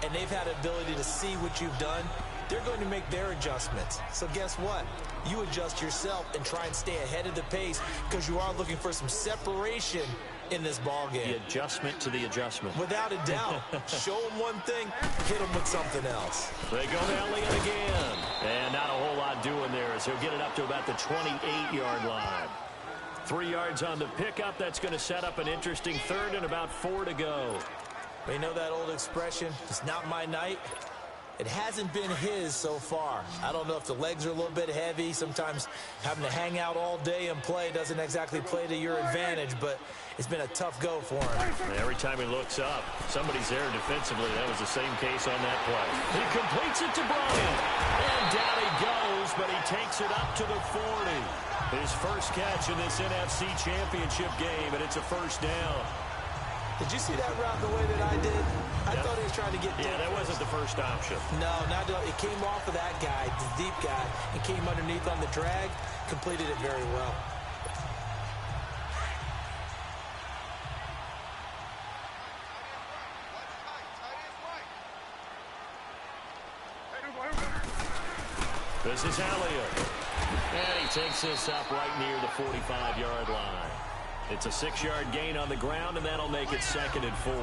and they've had the ability to see what you've done. They're going to make their adjustments. So guess what? You adjust yourself and try and stay ahead of the pace because you are looking for some separation in this ball game.
The adjustment to the adjustment.
Without a doubt. Show them one thing, hit them with something else.
They go to Elliott again. And not a whole lot doing there as he'll get it up to about the 28-yard line. 3 yards on the pickup. That's going to set up an interesting third and about 4 to go.
You know that old expression, it's not my night? It hasn't been his so far. I don't know if the legs are a little bit heavy. Sometimes having to hang out all day and play doesn't exactly play to your advantage, but it's been a tough go for him.
Every time he looks up, somebody's there defensively. That was the same case on that play. He completes it to Bryant. And down he goes, but he takes it up to the 40. His first catch in this NFC Championship game, and it's a first down.
Did you see that route the way that I did? I thought he was trying to get deep.
Yeah, that wasn't the first option.
No, not at all. It came off of that guy, the deep guy, and came underneath on the drag. Completed it very well.
This is Elliott. And he takes this up right near the 45-yard line. It's a 6-yard gain on the ground, and that'll make it 2nd and 4.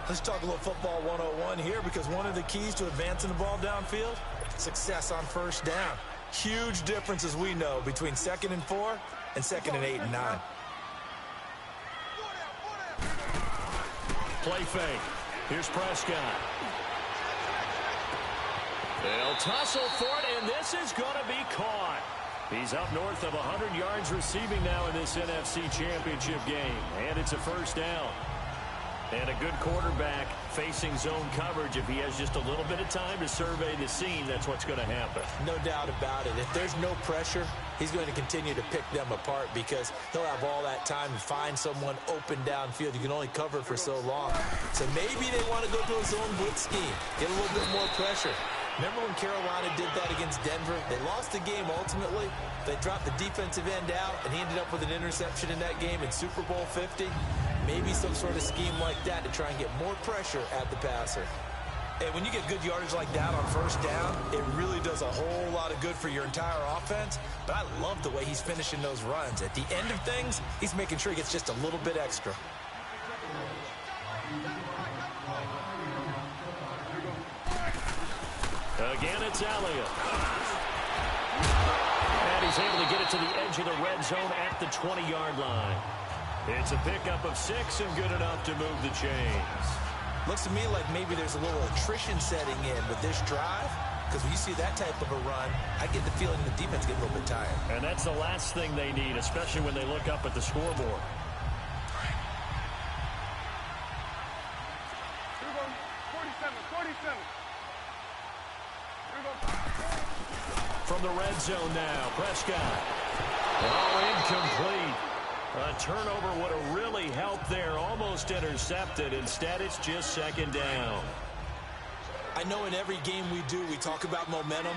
Let's talk a little football 101 here, because one of the keys to advancing the ball downfield, success on first down. Huge difference, as we know, between 2nd and 4 and 2nd and 8 and 9.
Play fake. Here's Prescott. They'll tussle for it, and this is going to be caught. He's up north of 100 yards receiving now in this NFC Championship game. And it's a first down. And a good quarterback facing zone coverage. If he has just a little bit of time to survey the scene, that's what's going to happen.
No doubt about it. If there's no pressure, he's going to continue to pick them apart, because he'll have all that time to find someone open downfield. You can only cover for so long. So maybe they want to go to a zone blitz scheme, get a little bit more pressure. Remember when Carolina did that against Denver? They lost the game ultimately. They dropped the defensive end out, and he ended up with an interception in that game in Super Bowl 50. Maybe some sort of scheme like that to try and get more pressure at the passer. And when you get good yardage like that on first down, it really does a whole lot of good for your entire offense. But I love the way he's finishing those runs. At the end of things, he's making sure he gets just a little bit extra.
Again, it's Elliott. And he's able to get it to the edge of the red zone at the 20-yard line. It's a pickup of 6 and good enough to move the chains.
Looks to me like maybe there's a little attrition setting in with this drive, because when you see that type of a run, I get the feeling the defense gets a little bit tired.
And that's the last thing they need, especially when they look up at the scoreboard. From the red zone now, Prescott. Oh, incomplete. A turnover would have really helped there. Almost intercepted. Instead, it's just 2nd down.
I know in every game we do, we talk about momentum.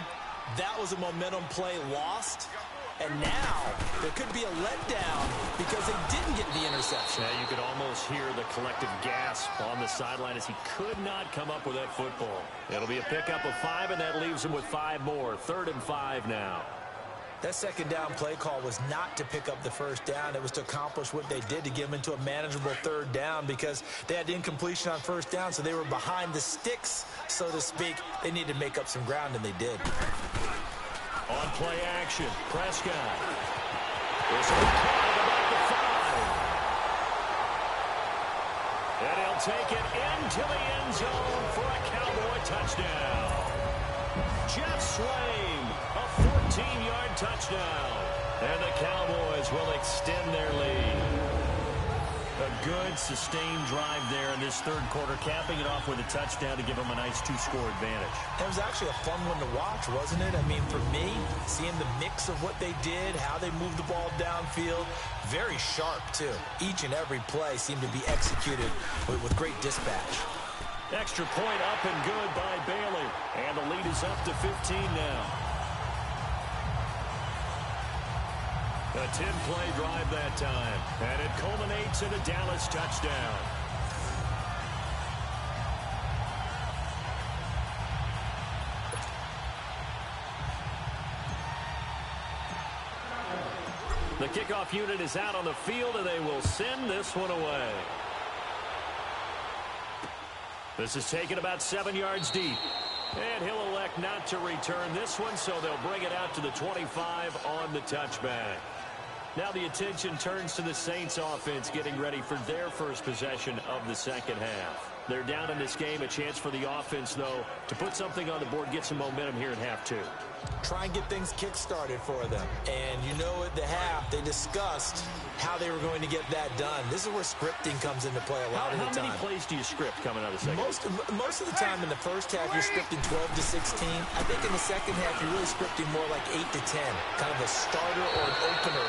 That was a momentum play lost. And now there could be a letdown because they didn't get the interception.
Yeah, you could almost hear the collective gasp on the sideline as he could not come up with that football. It'll be a pickup of 5, and that leaves him with 5 more. 3rd and 5 now.
That 2nd down play call was not to pick up the first down. It was to accomplish what they did, to get them into a manageable 3rd down, because they had incompletion on first down, so they were behind the sticks, so to speak. They needed to make up some ground, and they did.
On play action, Prescott. This will be caught about the 5. And he'll take it into the end zone for a Cowboy touchdown. Jeff Swain, a 14-yard touchdown. And the Cowboys will extend their lead. A good, sustained drive there in this 3rd quarter, capping it off with a touchdown to give them a nice 2-score advantage.
It was actually a fun one to watch, wasn't it? I mean, for me, seeing the mix of what they did, how they moved the ball downfield, very sharp, too. Each and every play seemed to be executed with great dispatch.
Extra point up and good by Bailey. And the lead is up to 15 now. A 10-play drive that time. And it culminates in a Dallas touchdown. The kickoff unit is out on the field, and they will send this one away. This is taken about 7 yards deep. And he'll elect not to return this one, so they'll bring it out to the 25 on the touchback. Now the attention turns to the Saints offense getting ready for their first possession of the second half. They're down in this game. A chance for the offense, though, to put something on the board, get some momentum here in half two.
Try and get things kick-started for them. And you know at the half, they discussed how they were going to get that done. This is where scripting comes into play a lot of the time.
How many plays do you script coming out of the second?
Most of the time in the first half, you're scripting 12 to 16. I think in the second half, you're really scripting more like 8 to 10. Kind of a starter or an opener,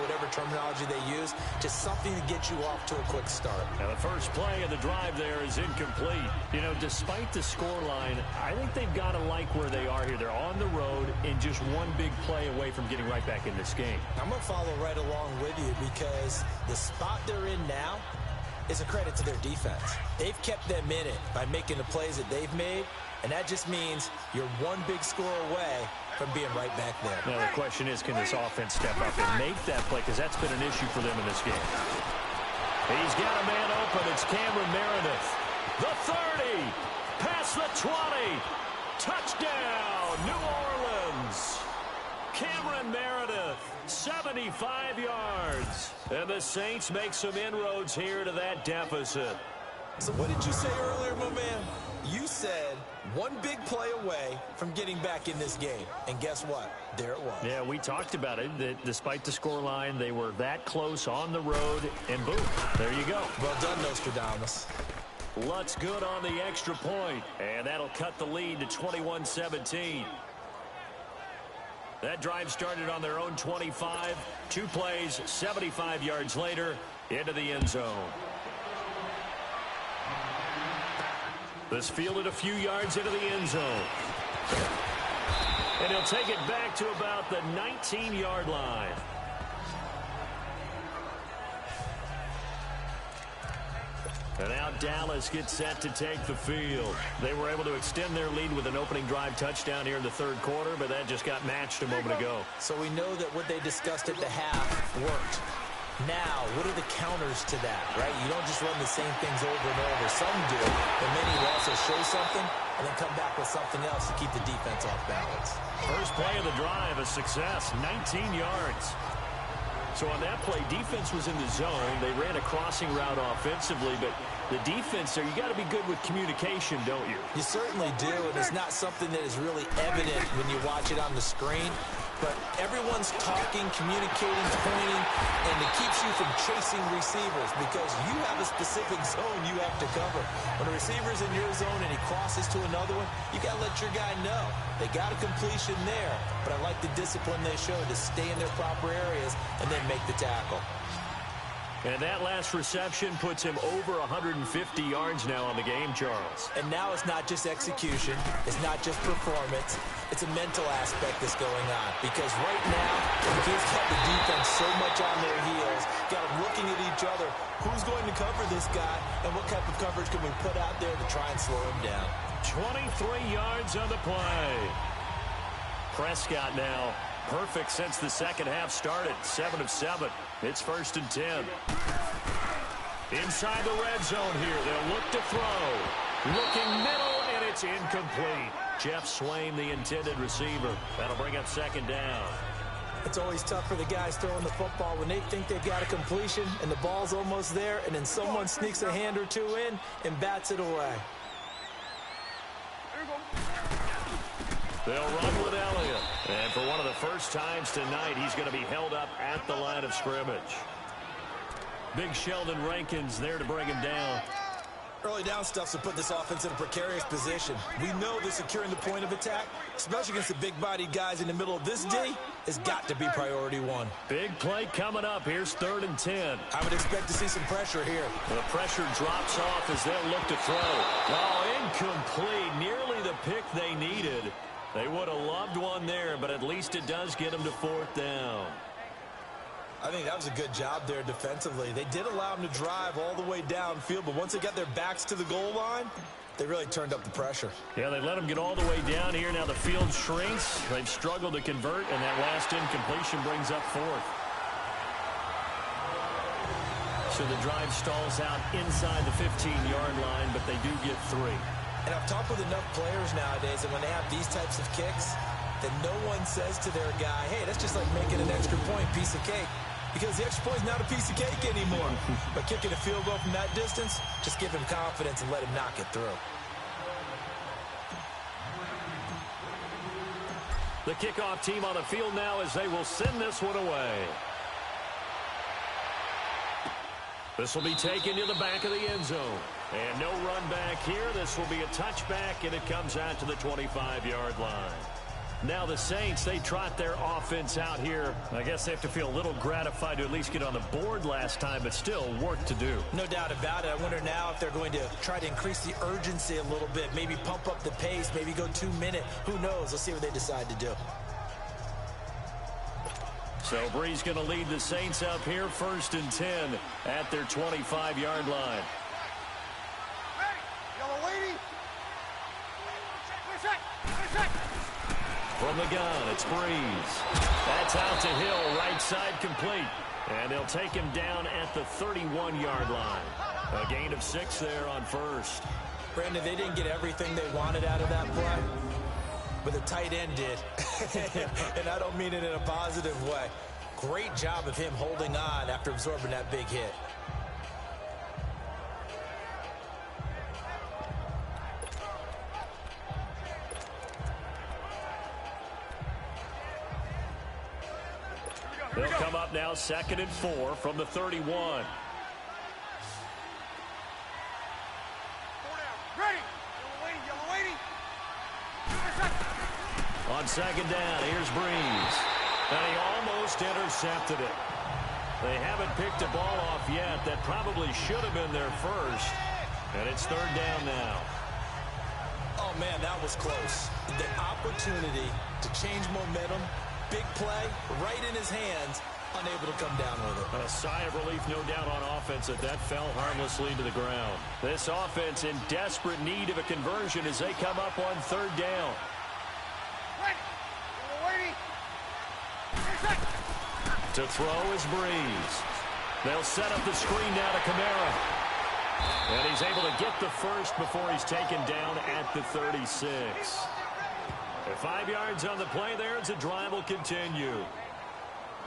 whatever terminology they use. Just something to get you off to a quick start.
Now the first play of the drive there is incomplete. You know, despite the scoreline, I think they've got to like where they are here. They're on the road and just one big play away from getting right back in this game.
I'm going to follow right along with you because the spot they're in now is a credit to their defense. They've kept them in it by making the plays that they've made, and that just means you're one big score away from being right back there.
Now the question is, can this offense step up and make that play? Because that's been an issue for them in this game. He's got a man open. It's Cameron Meredith. The 30. Past the 20. Touchdown, New Orleans. Cameron Meredith, 75 yards. And the Saints make some inroads here to that deficit.
So what did you say earlier, my man? You said one big play away from getting back in this game. And guess what? There it was.
Yeah, we talked about it. That despite the scoreline, they were that close on the road. And boom, there you go.
Well done, Nostradamus.
Lutz good on the extra point. And that'll cut the lead to 21-17. That drive started on their own 25. 2 plays, 75 yards later, into the end zone. This fielded a few yards into the end zone. And he'll take it back to about the 19-yard line. And now Dallas gets set to take the field. They were able to extend their lead with an opening drive touchdown here in the third quarter, but that just got matched a moment ago.
So we know that what they discussed at the half worked. Now, what are the counters to that, right? You don't just run the same things over and over. Some do, but many will also show something and then come back with something else to keep the defense off balance.
First play of the drive, a success, 19 yards. So on that play, defense was in the zone. They ran a crossing route offensively, but the defense there, you got to be good with communication, don't you?
You certainly do, and it's not something that is really evident when you watch it on the screen. But everyone's talking, communicating, pointing, and it keeps you from chasing receivers because you have a specific zone you have to cover. When a receiver's in your zone and he crosses to another one, you got to let your guy know. They got a completion there, but I like the discipline they showed to stay in their proper areas and then make the tackle.
And that last reception puts him over 150 yards now on the game, Charles.
And now it's not just execution. It's not just performance. It's a mental aspect that's going on. Because right now, he's got the defense so much on their heels, got them looking at each other. Who's going to cover this guy? And what type of coverage can we put out there to try and slow him down?
23 yards on the play. Prescott now perfect since the second half started. 7 of 7. It's 1st and 10. Inside the red zone here. They'll look to throw. Looking middle, and it's incomplete. Jeff Swain, the intended receiver. That'll bring up 2nd down.
It's always tough for the guys throwing the football when they think they've got a completion and the ball's almost there, and then someone sneaks a hand or two in and bats it away.
They'll run with Elliott. And for one of the first times tonight, he's going to be held up at the line of scrimmage. Big Sheldon Rankins there to bring him down.
Early down stuff to put this offense in a precarious position. We know that securing the point of attack, especially against the big-bodied guys in the middle of this D, has got to be priority 1.
Big play coming up. Here's 3rd and 10.
I would expect to see some pressure here.
The pressure drops off as they'll look to throw. Oh, incomplete. Nearly the pick they needed. They would have loved one there, but at least it does get them to 4th down.
I think that was a good job there defensively. They did allow them to drive all the way downfield, but once they got their backs to the goal line, they really turned up the pressure.
Yeah, they let them get all the way down here. Now the field shrinks. They've struggled to convert, and that last incompletion brings up 4th. So the drive stalls out inside the 15-yard line, but they do get 3.
And I've talked with enough players nowadays that when they have these types of kicks, that no one says to their guy, hey, that's just like making an extra point, piece of cake. because the extra point is not a piece of cake anymore. But kicking a field goal from that distance, just give him confidence and let him knock it through.
The kickoff team on the field now as they will send this one away. This will be taken to the back of the end zone. And no run back here. This will be a touchback, and it comes out to the 25-yard line. Now the Saints, they trot their offense out here. I guess they have to feel a little gratified to at least get on the board last time, but still work to do.
No doubt about it. I wonder now if they're going to try to increase the urgency a little bit, maybe pump up the pace, maybe go 2-minute. Who knows? Let's see what they decide to do.
So Brees going to lead the Saints up here, 1st and 10 at their 25-yard line.
Ready. Yellow lady. Reset.
From the gun, it's Brees. That's out to Hill, right side complete. And they'll take him down at the 31-yard line. A gain of 6 there on 1st.
Brandon, they didn't get everything they wanted out of that play, but the tight end did. And I don't mean it in a positive way. Great job of him holding on after absorbing that big hit.
They'll come up now 2nd and 4 from the 31.
Ready. Yellow lady.
On 2nd down, here's Brees. And he almost intercepted it. They haven't picked a ball off yet. That probably should have been their first. And it's 3rd down now.
Oh, man, that was close. The opportunity to change momentum, big play, right in his hands, unable to come down with it.
A sigh of relief, no doubt, on offense that fell harmlessly to the ground. This offense in desperate need of a conversion as they come up on 3rd down. To throw is Brees. They'll set up the screen now to Kamara. And he's able to get the first before he's taken down at the 36. 5 yards on the play there as the drive will continue.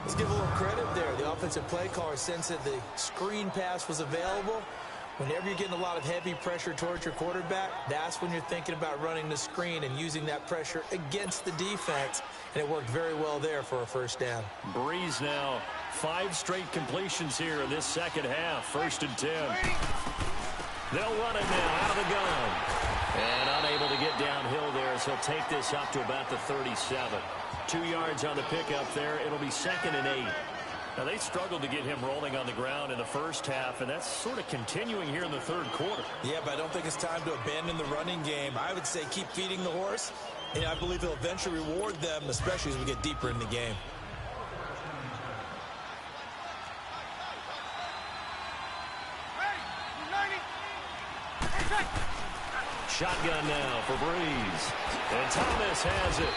Let's give a little credit there. The offensive play caller sensed that the screen pass was available. Whenever you're getting a lot of heavy pressure towards your quarterback, that's when you're thinking about running the screen and using that pressure against the defense. And it worked very well there for a 1st down.
Brees now 5 straight completions here in this 2nd half. 1st and 10. They'll run it now out of the gun. And unable to get downhill there as he'll take this up to about the 37. 2 yards on the pickup there. It'll be 2nd and 8. Now, they struggled to get him rolling on the ground in the 1st half, and that's sort of continuing here in the 3rd quarter.
Yeah, but I don't think it's time to abandon the running game. I would say keep feeding the horse, and I believe he'll eventually reward them, especially as we get deeper in the game.
Shotgun now for Brees. And Thomas has it.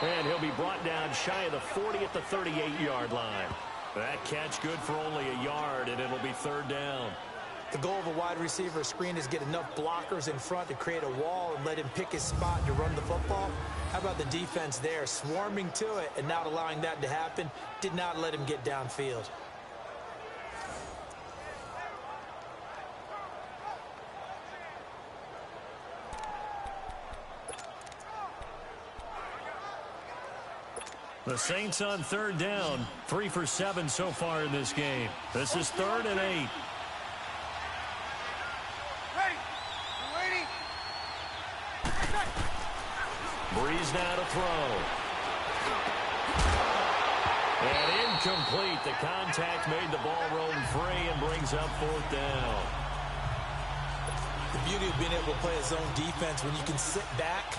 And he'll be brought down shy of the 40 at the 38-yard line. That catch good for only a yard, and it'll be 3rd down.
The goal of a wide receiver screen is get enough blockers in front to create a wall and let him pick his spot to run the football. How about the defense there, swarming to it and not allowing that to happen? Did not let him get downfield.
The Saints on 3rd down, 3 for 7 so far in this game. This is 3rd and 8. Brees now to throw. And incomplete. The contact made the ball roam free and brings up 4th down.
The beauty of being able to play a zone defense when you can sit back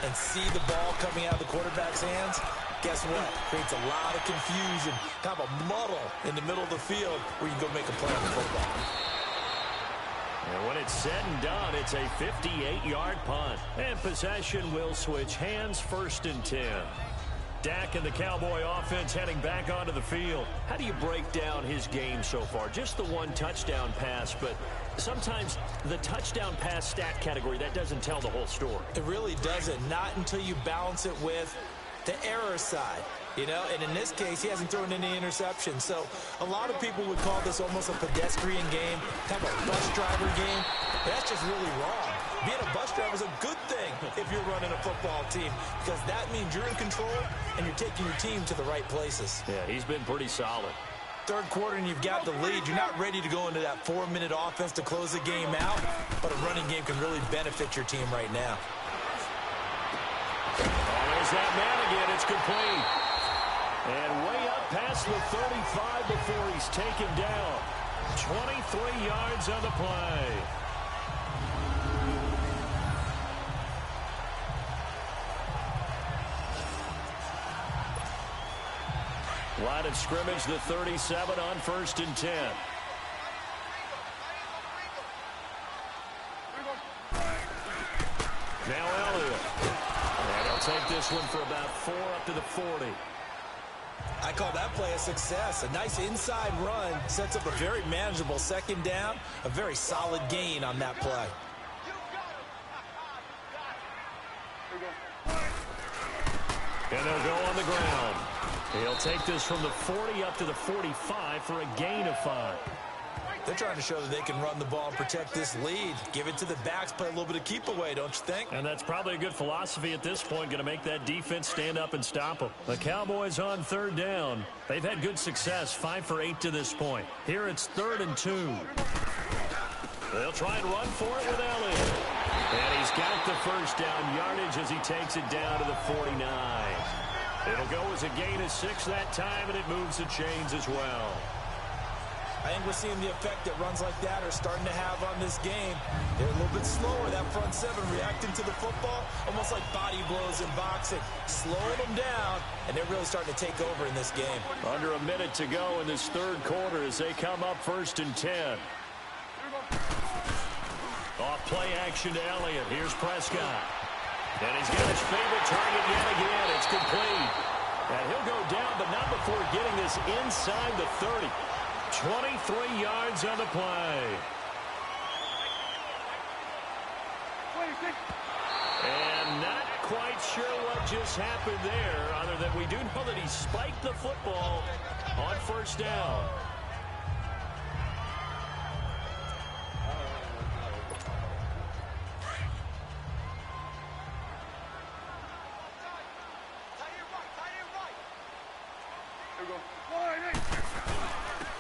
and see the ball coming out of the quarterback's hands, guess what? Creates a lot of confusion, kind of a muddle in the middle of the field where you can go make a play on the football.
And when it's said and done, it's a 58-yard punt. And possession will switch hands, 1st and 10. Dak and the Cowboy offense heading back onto the field. How do you break down his game so far? Just the 1 touchdown pass, but sometimes the touchdown pass stat category, that doesn't tell the whole story.
It really doesn't. Not until you balance it with the error side. You know, and in this case, he hasn't thrown any interceptions. So a lot of people would call this almost a pedestrian game, kind of a bus driver game. That's just really wrong. Being a bus driver is a good thing if you're running a football team, because that means you're in control and you're taking your team to the right places.
Yeah, he's been pretty solid.
Third quarter and you've got the lead. You're not ready to go into that 4-minute offense to close the game out, but a running game can really benefit your team right now.
Oh, there's that man again. It's complete. And way up past the 35 before he's taken down. 23 yards on the play. Line of scrimmage, the 37 on 1st and 10. Now Elliott. And he'll take this one for about 4 up to the 40.
I call that play a success. A nice inside run sets up a very manageable second down. A very solid gain on that play.
And they'll go on the ground. He'll take this from the 40 up to the 45 for a gain of 5.
They're trying to show that they can run the ball and protect this lead. Give it to the backs, play a little bit of keep away, don't you think?
And that's probably a good philosophy at this point, going to make that defense stand up and stop them. The Cowboys on 3rd down. They've had good success, 5 for 8 to this point. Here it's 3rd and 2. They'll try and run for it with Elliott. And he's got the first down yardage as he takes it down to the 49. It'll go as a gain of 6 that time, and it moves the chains as well.
I think we're seeing the effect that runs like that are starting to have on this game. They're a little bit slower, that front 7, reacting to the football, almost like body blows in boxing, slowing them down, and they're really starting to take over in this game.
Under a minute to go in this 3rd quarter as they come up 1st and 10. Off play action to Elliott. Here's Prescott. And he's got his favorite target yet again. It's complete. And he'll go down, but not before getting this inside the 30. 23 yards on the play. And not quite sure what just happened there, other than we do know that he spiked the football on 1st down.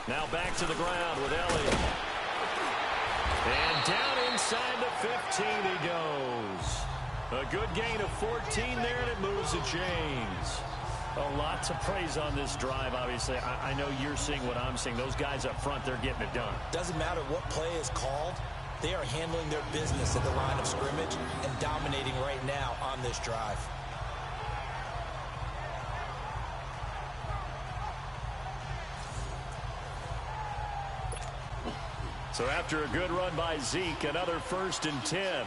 Now back to the ground with Elliott. And down inside the 15 he goes. A good gain of 14 there, and it moves the chains. A lot to praise on this drive, obviously. I know you're seeing what I'm seeing. Those guys up front, they're getting it done.
Doesn't matter what play is called. They are handling their business at the line of scrimmage and dominating right now on this drive.
So after a good run by Zeke, another 1st and 10.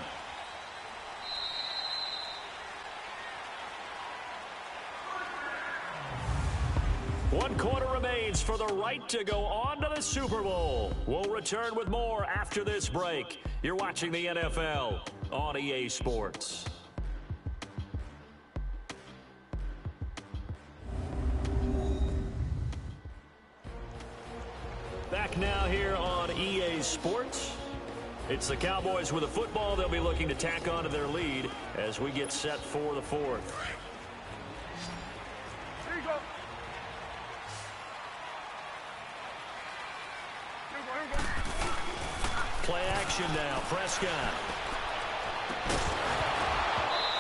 One quarter remains for the right to go on to the Super Bowl. We'll return with more after this break. You're watching the NFL on EA Sports. Back now here on EA Sports. It's the Cowboys with a football. They'll be looking to tack on to their lead as we get set for the 4th.
Here you go.
Play action now. Prescott.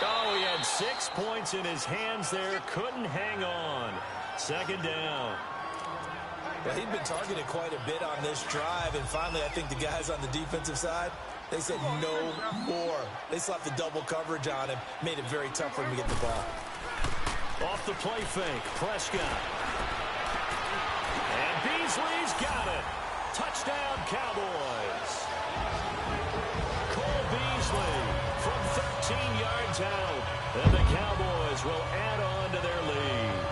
Oh, he had 6 points in his hands there. Couldn't hang on. 2nd down.
Well, he'd been targeted quite a bit on this drive, and finally I think the guys on the defensive side, they said no more. They slapped the double coverage on him, made it very tough for him to get the ball.
Off the play fake, Prescott. And Beasley's got it. Touchdown, Cowboys. Cole Beasley from 13 yards out. And the Cowboys will add on to their lead.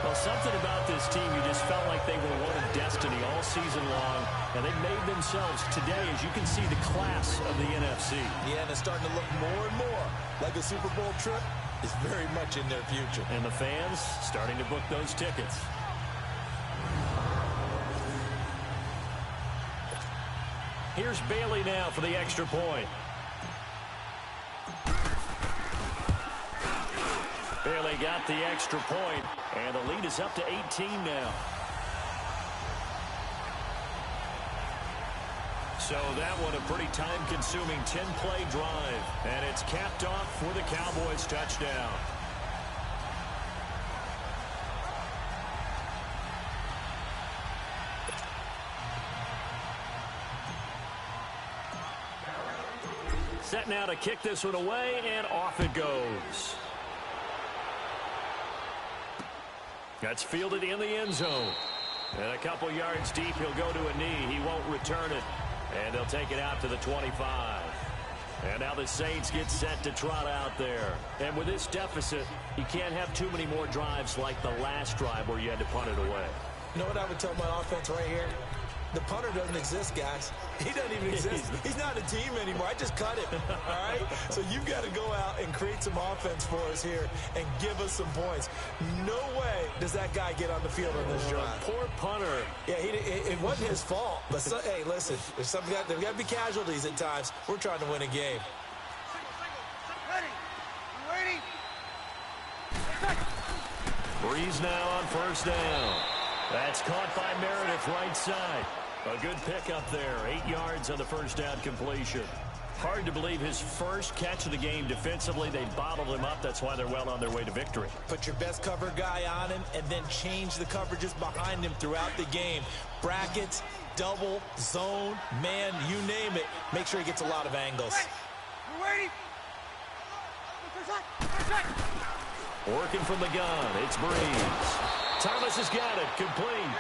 Well, something about this team, you just felt like they were one of destiny all season long, and they made themselves today, as you can see, the class of the NFC.
Yeah, and it's starting to look more and more like a Super Bowl trip is very much in their future.
And the fans starting to book those tickets. Here's Bailey now for the extra point. Bailey got the extra point, and the lead is up to 18 now. So that one a pretty time-consuming 10-play drive, and it's capped off for the Cowboys touchdown. Set now to kick this one away, and off it goes. That's fielded in the end zone. And a couple yards deep, he'll go to a knee. He won't return it. And they'll take it out to the 25. And now the Saints get set to trot out there. And with this deficit, you can't have too many more drives like the last drive where you had to punt it away.
You know what I would tell my offense right here? The punter doesn't exist, guys. He doesn't even exist. He's not a team anymore. I just cut him, all right? So you've got to go out and create some offense for us here and give us some points. No way does that guy get on the field on this drive.
Poor punter.
Yeah, it wasn't his fault. But, hey, listen, there's got to be casualties at times. We're trying to win a game.
Ready. You ready?
Breeze now on first down. That's caught by Meredith right side. A good pickup there. 8 yards on the first down completion. Hard to believe his first catch of the game defensively. They bottled him up. That's why they're well on their way to victory.
Put your best cover guy on him and then change the coverages behind him throughout the game. Brackets, double, zone, man, you name it. Make sure he gets a lot of angles.
You ready?
Working from the gun. It's Breeze. Thomas has got it, complete.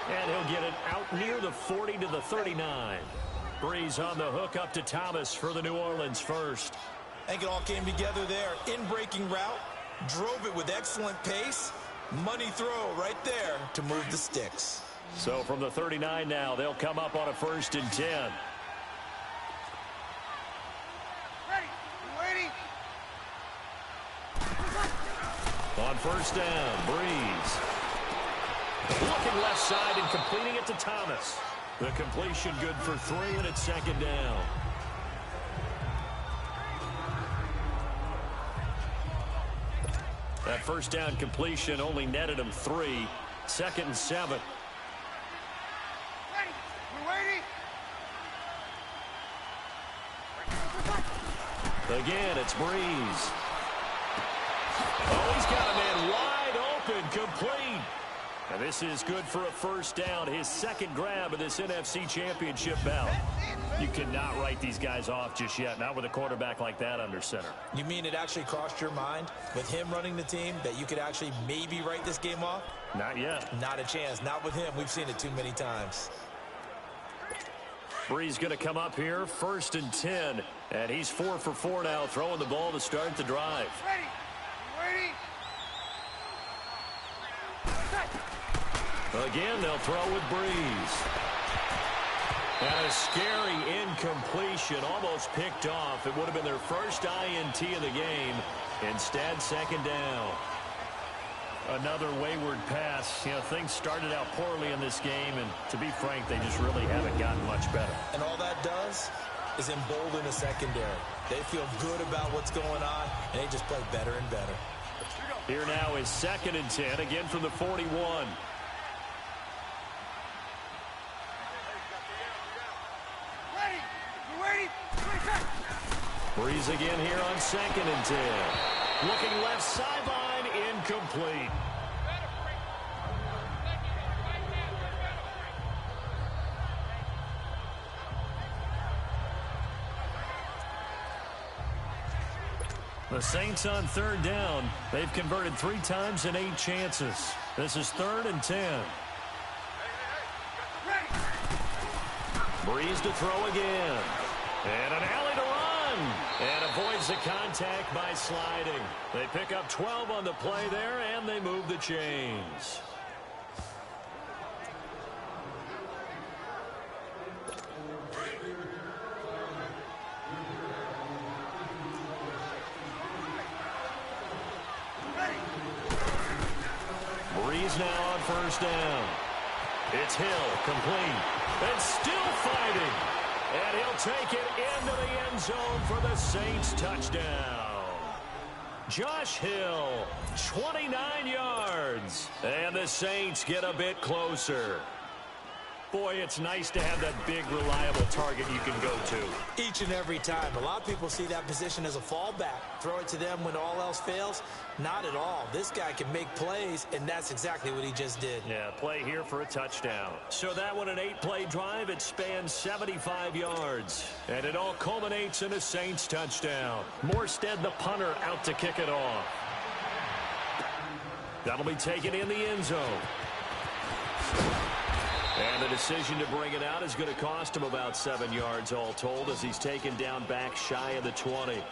And he'll get it out near the 40 to the 39. Breeze on the hook up to Thomas for the New Orleans first.
I think it all came together there. In-breaking route, drove it with excellent pace. Money throw right there to move the sticks.
So from the 39 now, they'll come up on a 1st and 10.
Ready. You ready?
On first down, Breeze. Looking left side and completing it to Thomas. The completion good for 3, and it's 2nd down. That first down completion only netted him 3. 2nd and 7.
Ready. You ready?
Again, it's Breeze. Oh, he's got a man wide open, complete. And this is good for a first down, his 2nd grab of this NFC Championship bout. You cannot write these guys off just yet, not with a quarterback like that under center.
You mean it actually crossed your mind with him running the team that you could actually maybe write this game off?
Not yet.
Not a chance. Not with him. We've seen it too many times.
Breeze going to come up here, 1st and 10. And he's 4 for 4 now, throwing the ball to start the drive.
Ready. You ready?
Again, they'll throw with Breeze. And a scary incompletion, almost picked off. It would have been their first INT of the game. Instead, 2nd down. Another wayward pass. You know, things started out poorly in this game, and to be frank, they just really haven't gotten much better.
And all that does is embolden the secondary. They feel good about what's going on, and they just play better and better.
Here now is 2nd and 10, again from the 41. Breeze again here on 2nd and 10. Looking left sideline, incomplete. The Saints on 3rd down. They've converted 3 times in 8 chances. This is 3rd and 10. Breeze to throw again. And an alley to run. And avoids the contact by sliding. They pick up 12 on the play there, and they move the chains. plays now on first down. It's Hill, complete, and still fighting. And he'll take it into the end zone for the Saints touchdown. Josh Hill, 29 yards. And the Saints get a bit closer. Boy, it's nice to have that big, reliable target you can go to.
Each and every time. A lot of people see that position as a fallback. Throw it to them when all else fails. Not at all. This guy can make plays, and that's exactly what he just did.
Yeah, play here for a touchdown. So that one, an 8-play drive. It spans 75 yards. And it all culminates in a Saints touchdown. Morstead, the punter, out to kick it off. That'll be taken in the end zone. And the decision to bring it out is going to cost him about 7 yards all told as he's taken down back shy of the 20.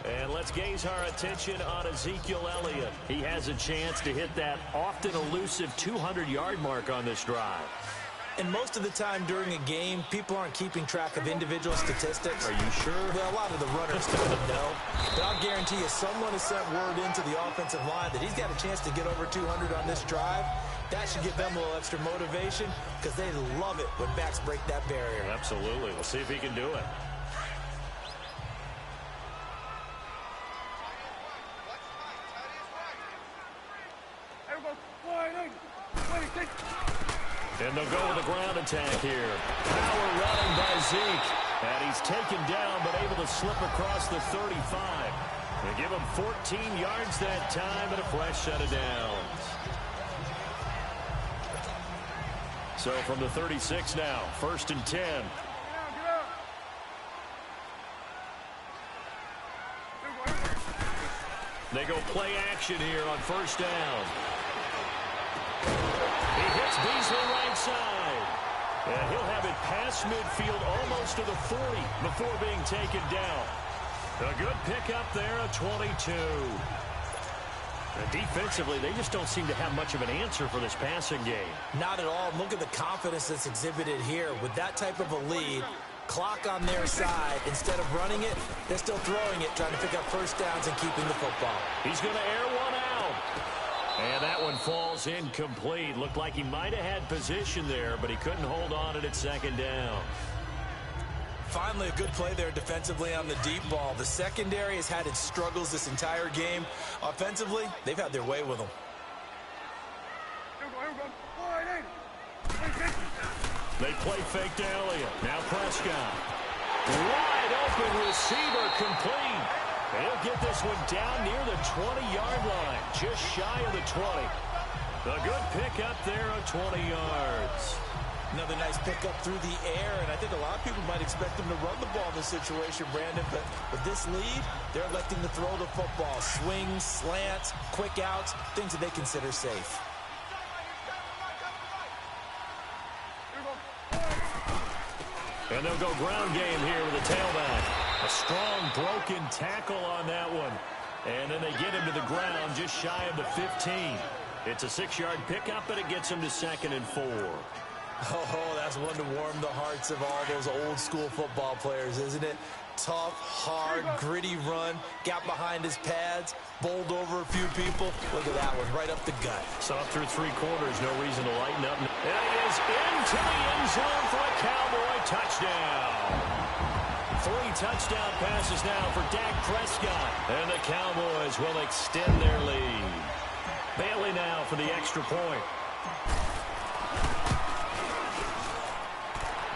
And let's gaze our attention on Ezekiel Elliott. He has a chance to hit that often elusive 200-yard mark on this drive.
And most of the time during a game, people aren't keeping track of individual statistics.
Are you sure?
Well, a lot of the runners don't know. But I'll guarantee you someone has sent word into the offensive line that he's got a chance to get over 200 on this drive. That should give them a little extra motivation because they love it when backs break that barrier.
Absolutely. We'll see if he can do it. And they'll go with a ground attack here. Power running by Zeke. And he's taken down but able to slip across the 35. They give him 14 yards that time and a fresh set of downs. So from the 36 now, 1st and 10. They go play action here on first down. He hits Beasley right side. And he'll have it past midfield almost to the 40 before being taken down. A good pickup there, a 22. And defensively, they just don't seem to have much of an answer for this passing game.
Not at all. Look at the confidence that's exhibited here. With that type of a lead, clock on their side, instead of running it, they're still throwing it, trying to pick up first downs and keeping the football.
He's going to air one out. And that one falls incomplete. Looked like he might have had position there, but he couldn't hold on it at second down.
Finally, a good play there defensively on the deep ball. The secondary has had its struggles this entire game. Offensively, they've had their way with them.
They play fake to Elliott. Now Prescott. Wide open receiver complete. And he'll get this one down near the 20-yard line, just shy of the 20. A good pickup there of 20 yards.
Another nice pickup through the air, and I think a lot of people might expect them to run the ball in this situation, Brandon, but with this lead, they're electing to throw the football. Swings, slants, quick outs, things that they consider safe.
And they'll go ground game here with the tailback. A strong broken tackle on that one. And then they get him to the ground just shy of the 15. It's a 6-yard pickup, but it gets him to 2nd and 4.
Oh, that's one to warm the hearts of all those old-school football players, isn't it? Tough, hard, gritty run, got behind his pads, bowled over a few people. Look at that one, right up the gut.
Saw through 3 quarters, no reason to lighten up. And he is into the end zone for a Cowboy touchdown. 3 touchdown passes now for Dak Prescott. And the Cowboys will extend their lead. Bailey now for the extra point.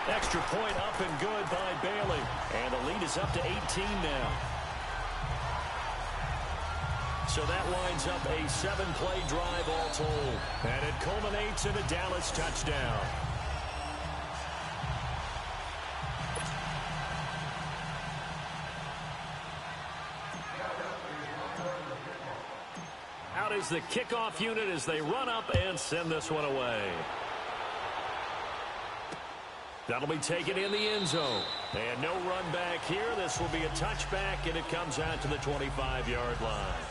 Extra point up and good by Bailey. And the lead is up to 18 now. So that winds up a 7-play drive all told. And it culminates in a Dallas touchdown. Out is the kickoff unit as they run up and send this one away. That'll be taken in the end zone. And no run back here. This will be a touchback, and it comes out to the 25-yard line.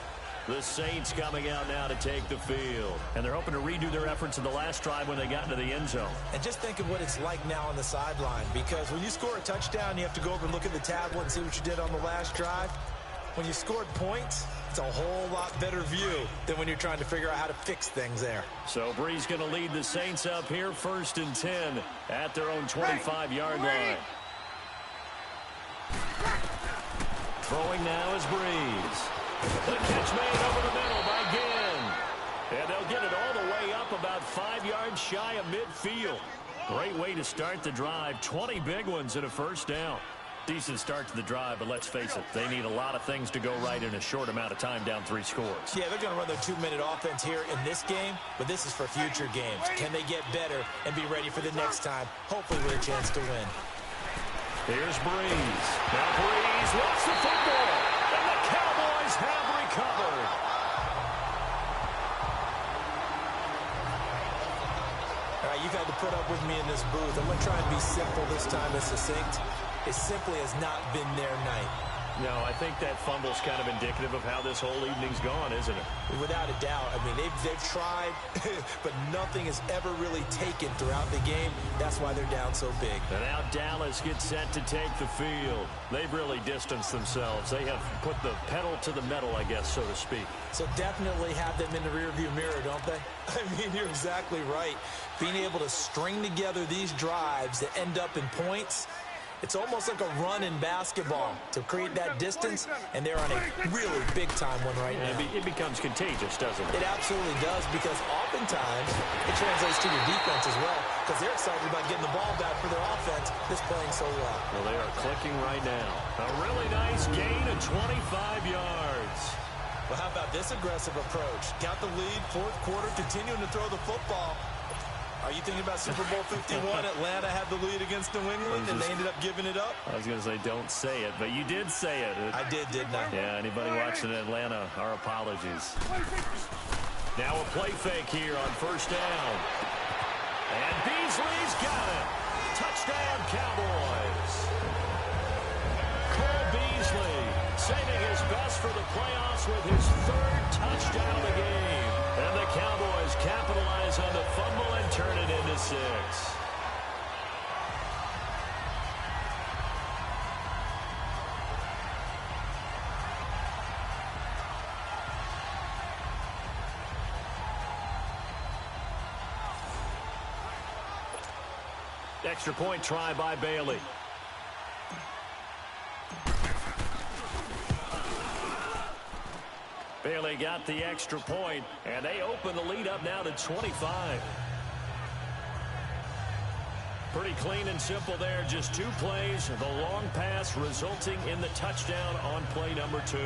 The Saints coming out now to take the field. And they're hoping to redo their efforts in the last drive when they got into the end zone.
And just think of what it's like now on the sideline, because when you score a touchdown, you have to go over and look at the tablet and see what you did on the last drive. when you scored points, it's a whole lot better view than when you're trying to figure out how to fix things there.
So Brees going to lead the Saints up here 1st and 10 at their own 25-yard line. Throwing now is Brees. The catch made over the middle by Ginn. And they'll get it all the way up about 5 yards shy of midfield. Great way to start the drive. 20 big ones and a first down. Decent start to the drive, but let's face it, they need a lot of things to go right in a short amount of time down 3 scores.
Yeah, they're going to run their 2-minute offense here in this game, but this is for future games. Can they get better and be ready for the next time, hopefully with a chance to win?
Here's Brees. Now Brees wants the football, and the Cowboys have recovered.
All right, you've had to put up with me in this booth. I'm going to try and be simple this time and succinct. It simply has not been their night.
No, I think that fumble's kind of indicative of how this whole evening's gone, isn't it?
Without a doubt. I mean, they've tried, but nothing is ever really taken throughout the game. That's why they're down so big.
And now Dallas gets set to take the field. They've really distanced themselves. They have put the pedal to the metal, I guess, so to speak.
So definitely have them in the rearview mirror, don't they? I mean, you're exactly right. Being able to string together these drives that end up in points, it's almost like a run in basketball to create that distance, and they're on a really big-time one right now.
It becomes contagious, doesn't it?
It absolutely does, because oftentimes it translates to your defense as well, because they're excited about getting the ball back for their offense that's playing so well.
Well, they are clicking right now. A really nice gain of 25 yards.
Well, how about this aggressive approach? Got the lead, 4th quarter, continuing to throw the football. Are you thinking about Super Bowl 51? Atlanta had the lead against New England, and they ended up giving it up?
I was going to say, don't say it, but you did say it.
I did, didn't I?
Yeah, anybody watching Atlanta, our apologies. Now a play fake here on 1st down. And Beasley's got it. Touchdown, Cowboys. Cole Beasley saving his best for the playoffs with his 3rd touchdown of the game. And the Cowboys capitalize on the fumble and turn it into 6. Extra point try by Bailey. Bailey got the extra point, and they open the lead up now to 25. Pretty clean and simple there. Just 2 plays. The long pass resulting in the touchdown on play number 2.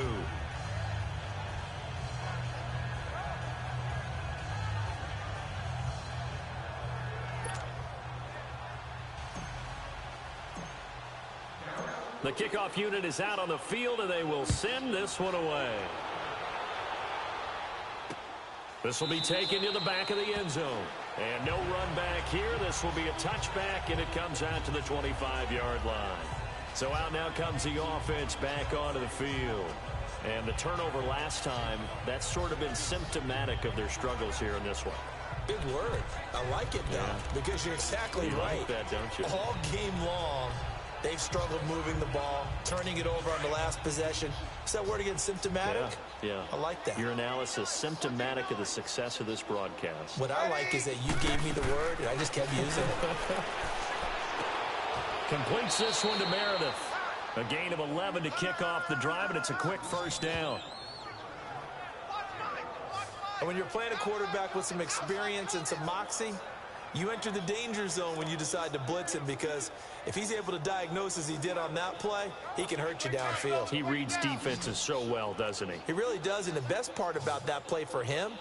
The kickoff unit is out on the field, and they will send this one away. This will be taken to the back of the end zone. And no run back here. This will be a touchback, and it comes out to the 25-yard line. So out now comes the offense back onto the field. And the turnover last time, that's sort of been symptomatic of their struggles here in this one.
Big word. I like it, though, because you're exactly right.
Like that, don't you?
All game long, they've struggled moving the ball, turning it over on the last possession. Is that word again, symptomatic?
Yeah.
I like that.
Your analysis, symptomatic of the success of this broadcast.
What I like is that you gave me the word, and I just kept using it.
Completes this one to Meredith. A gain of 11 to kick off the drive, and it's a quick 1st down.
And when you're playing a quarterback with some experience and some moxie, you enter the danger zone when you decide to blitz him, because if he's able to diagnose as he did on that play, he can hurt you downfield.
He reads defenses so well, doesn't he?
He really does, and the best part about that play for him,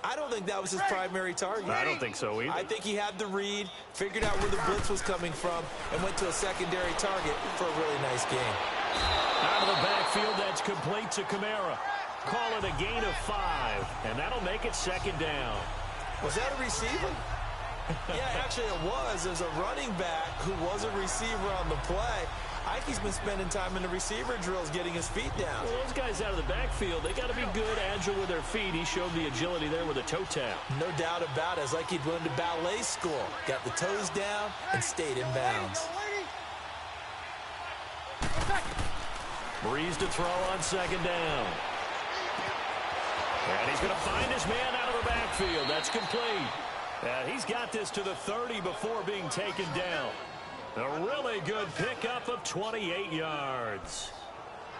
I don't think that was his primary target.
I don't think so either.
I think he had the read, figured out where the blitz was coming from, and went to a secondary target for a really nice game.
Out of the backfield, that's complete to Kamara. Call it a gain of 5, and that'll make it 2nd down.
Was that a receiver? Yeah, actually it was. There's a running back who was a receiver on the play. Ike's been spending time in the receiver drills getting his feet down.
Well, those guys out of the backfield, they got to be good, agile with their feet. He showed the agility there with a toe tap.
No doubt about it. It's like he'd went to ballet school. Got the toes down and stayed in bounds.
Breeze to throw on second down. And he's going to find his man out of the backfield. That's complete. And he's got this to the 30 before being taken down. A really good pickup of 28 yards.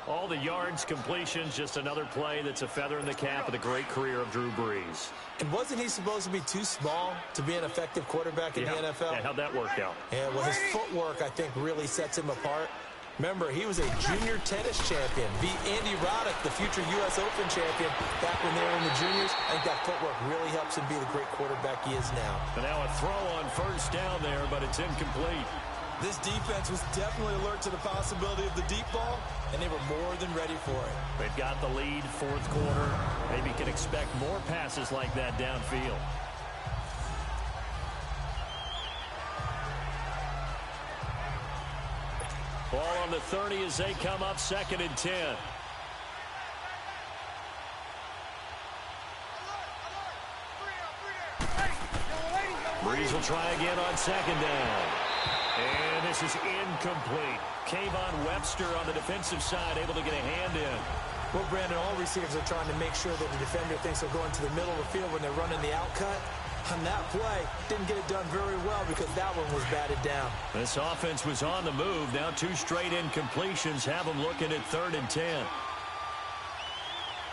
All the yards, completions, just another play that's a feather in the cap of the great career of Drew Brees.
And wasn't he supposed to be too small to be an effective quarterback in the NFL?
Yeah, how'd that work out?
Yeah, well, his footwork, I think, really sets him apart. Remember, he was a junior tennis champion. Beat Andy Roddick, the future U.S. Open champion, back when they were in the juniors. I think that footwork really helps him be the great quarterback he is now.
And now a throw on first down there, but it's incomplete.
This defense was definitely alert to the possibility of the deep ball, and they were more than ready for it.
They've got the lead, fourth quarter. Maybe can expect more passes like that downfield. Ball on the 30 as they come up, 2nd and 10. Breeze will try again on 2nd down. And this is incomplete. Kayvon Webster on the defensive side, able to get a hand in.
Well, Brandon, all receivers are trying to make sure that the defender thinks they're going to the middle of the field when they're running the outcut. On that play, didn't get it done very well because that one was batted down.
This offense was on the move. Now 2 straight incompletions have them looking at 3rd and 10.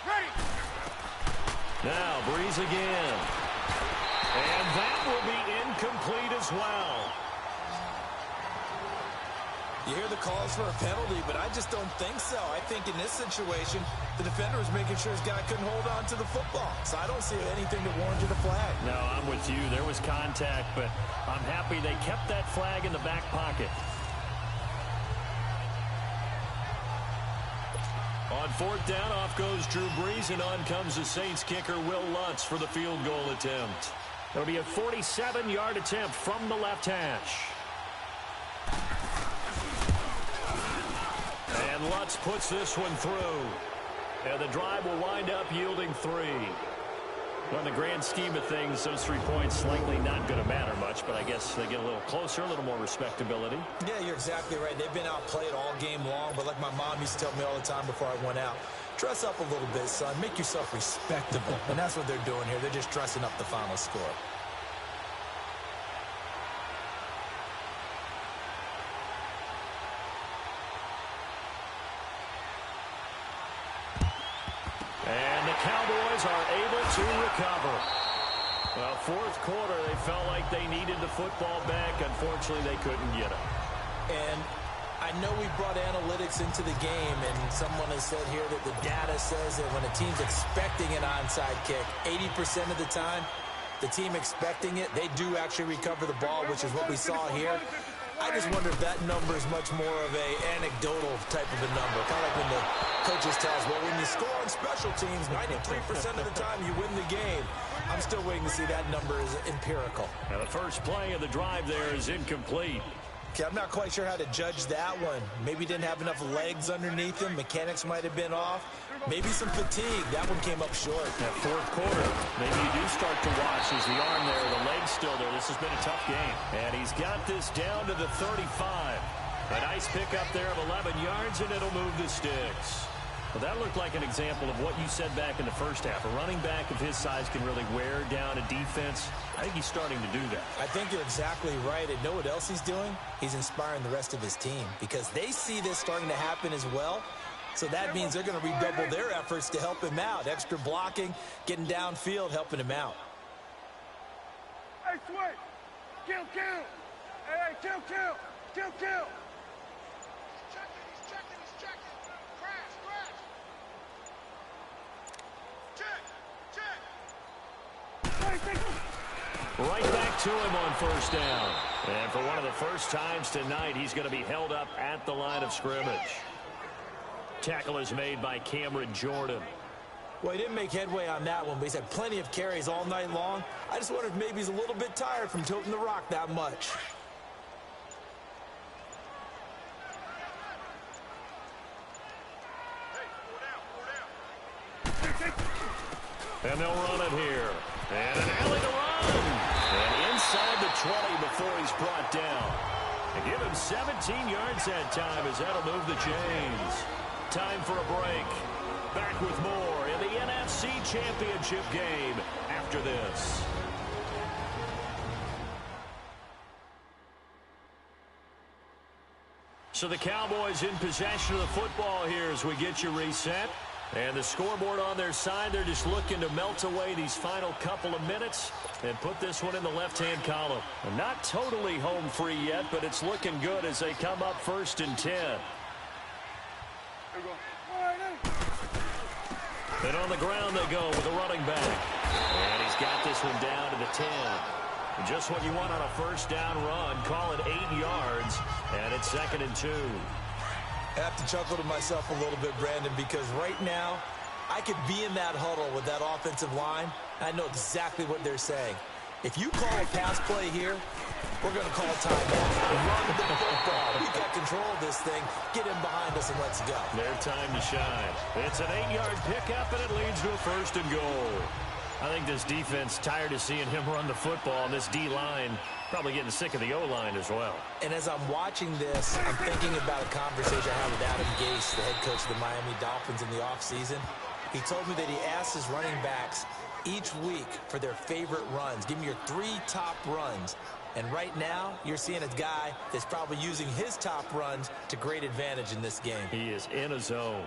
Ready.
Now Breeze again. And that will be incomplete as well.
You hear the calls for a penalty, but I just don't think so. I think in this situation, the defender was making sure his guy couldn't hold on to the football. So I don't see anything that warranted a flag.
No, I'm with you. There was contact, but I'm happy they kept that flag in the back pocket. On 4th down, off goes Drew Brees, and on comes the Saints kicker, Will Lutz, for the field goal attempt. It'll be a 47-yard attempt from the left hash. And Lutz puts this one through. And the drive will wind up yielding 3. Well, in the grand scheme of things, those 3 points likely not going to matter much, but I guess they get a little closer, a little more respectability.
Yeah, you're exactly right. They've been outplayed all game long, but like my mom used to tell me all the time before I went out, dress up a little bit, son. Make yourself respectable. And that's what they're doing here. They're just dressing up the final score.
And the Cowboys are able to recover. Well, 4th quarter, they felt like they needed the football back. Unfortunately, they couldn't get it.
And I know we brought analytics into the game, and someone has said here that the data says that when a team's expecting an onside kick, 80% of the time, the team expecting it, they do actually recover the ball, which is what we saw here. I just wonder if that number is much more of a anecdotal type of a number. Kind of like when the coaches tell us, well, when you score on special teams, 93% of the time you win the game. I'm still waiting to see that number is empirical.
Now the first play of the drive there is incomplete.
Okay, I'm not quite sure how to judge that one. Maybe didn't have enough legs underneath him. Mechanics might have been off. Maybe some fatigue. That one came up short.
That 4th quarter, maybe you do start to watch as the arm there, the leg's still there. This has been a tough game. And he's got this down to the 35. A nice pickup there of 11 yards, and it'll move the sticks. Well, that looked like an example of what you said back in the first half. A running back of his size can really wear down a defense. I think he's starting to do that.
I think you're exactly right. And know what else he's doing? He's inspiring the rest of his team because they see this starting to happen as well. So that means they're going to redouble their efforts to help him out. Extra blocking, getting downfield, helping him out.
Hey, switch. Kill, kill. Hey, kill, kill. Kill, kill. He's checking. Crash. Check.
Right back to him on 1st down. And for one of the first times tonight, he's going to be held up at the line of scrimmage. Tackle is made by Cameron Jordan.
Well, he didn't make headway on that one, but he's had plenty of carries all night long. I just wonder if maybe he's a little bit tired from tilting the rock that much.
And they'll run it here. And an alley to run. And inside the 20 before he's brought down. And give him 17 yards that time as that'll move the chains. time for a break. Back with more in the NFC Championship game after this. So the Cowboys in possession of the football here as we get you reset. And the scoreboard on their side, they're just looking to melt away these final couple of minutes and put this one in the left-hand column. And not totally home free yet, but it's looking good as they come up 1st and 10. And on the ground they go with a running back. And he's got this one down to the 10. Just what you want on a first down run. Call it 8 yards, and it's 2nd and 2.
I have to chuckle to myself a little bit, Brandon, because right now I could be in that huddle with that offensive line. I know exactly what they're saying. If you call a pass play here, we're going to call timeout. Run the football. We've got control of this thing. Get in behind us and let's go.
Their time to shine. It's an 8-yard pickup, and it leads to a 1st and goal. I think this defense tired of seeing him run the football, and this D-line probably getting sick of the O-line as well.
And as I'm watching this, I'm thinking about a conversation I had with Adam Gase, the head coach of the Miami Dolphins in the offseason. He told me that he asked his running backs each week for their favorite runs. Give me your 3 top runs. And right now, you're seeing a guy that's probably using his top runs to great advantage in this game.
He is in a zone.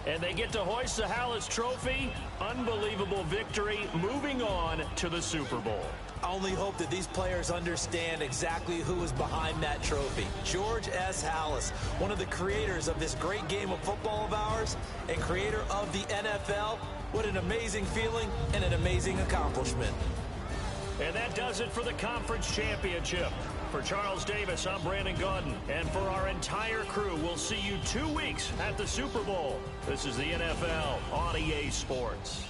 And they get to hoist the Hallis Trophy. Unbelievable victory. Moving on to the Super Bowl.
I only hope that these players understand exactly who is behind that trophy. George S. Halas, one of the creators of this great game of football of ours and creator of the NFL. What an amazing feeling and an amazing accomplishment.
And that does it for the conference championship. For Charles Davis, I'm Brandon Gaudin. And for our entire crew, we'll see you 2 weeks at the Super Bowl. This is the NFL on EA Sports.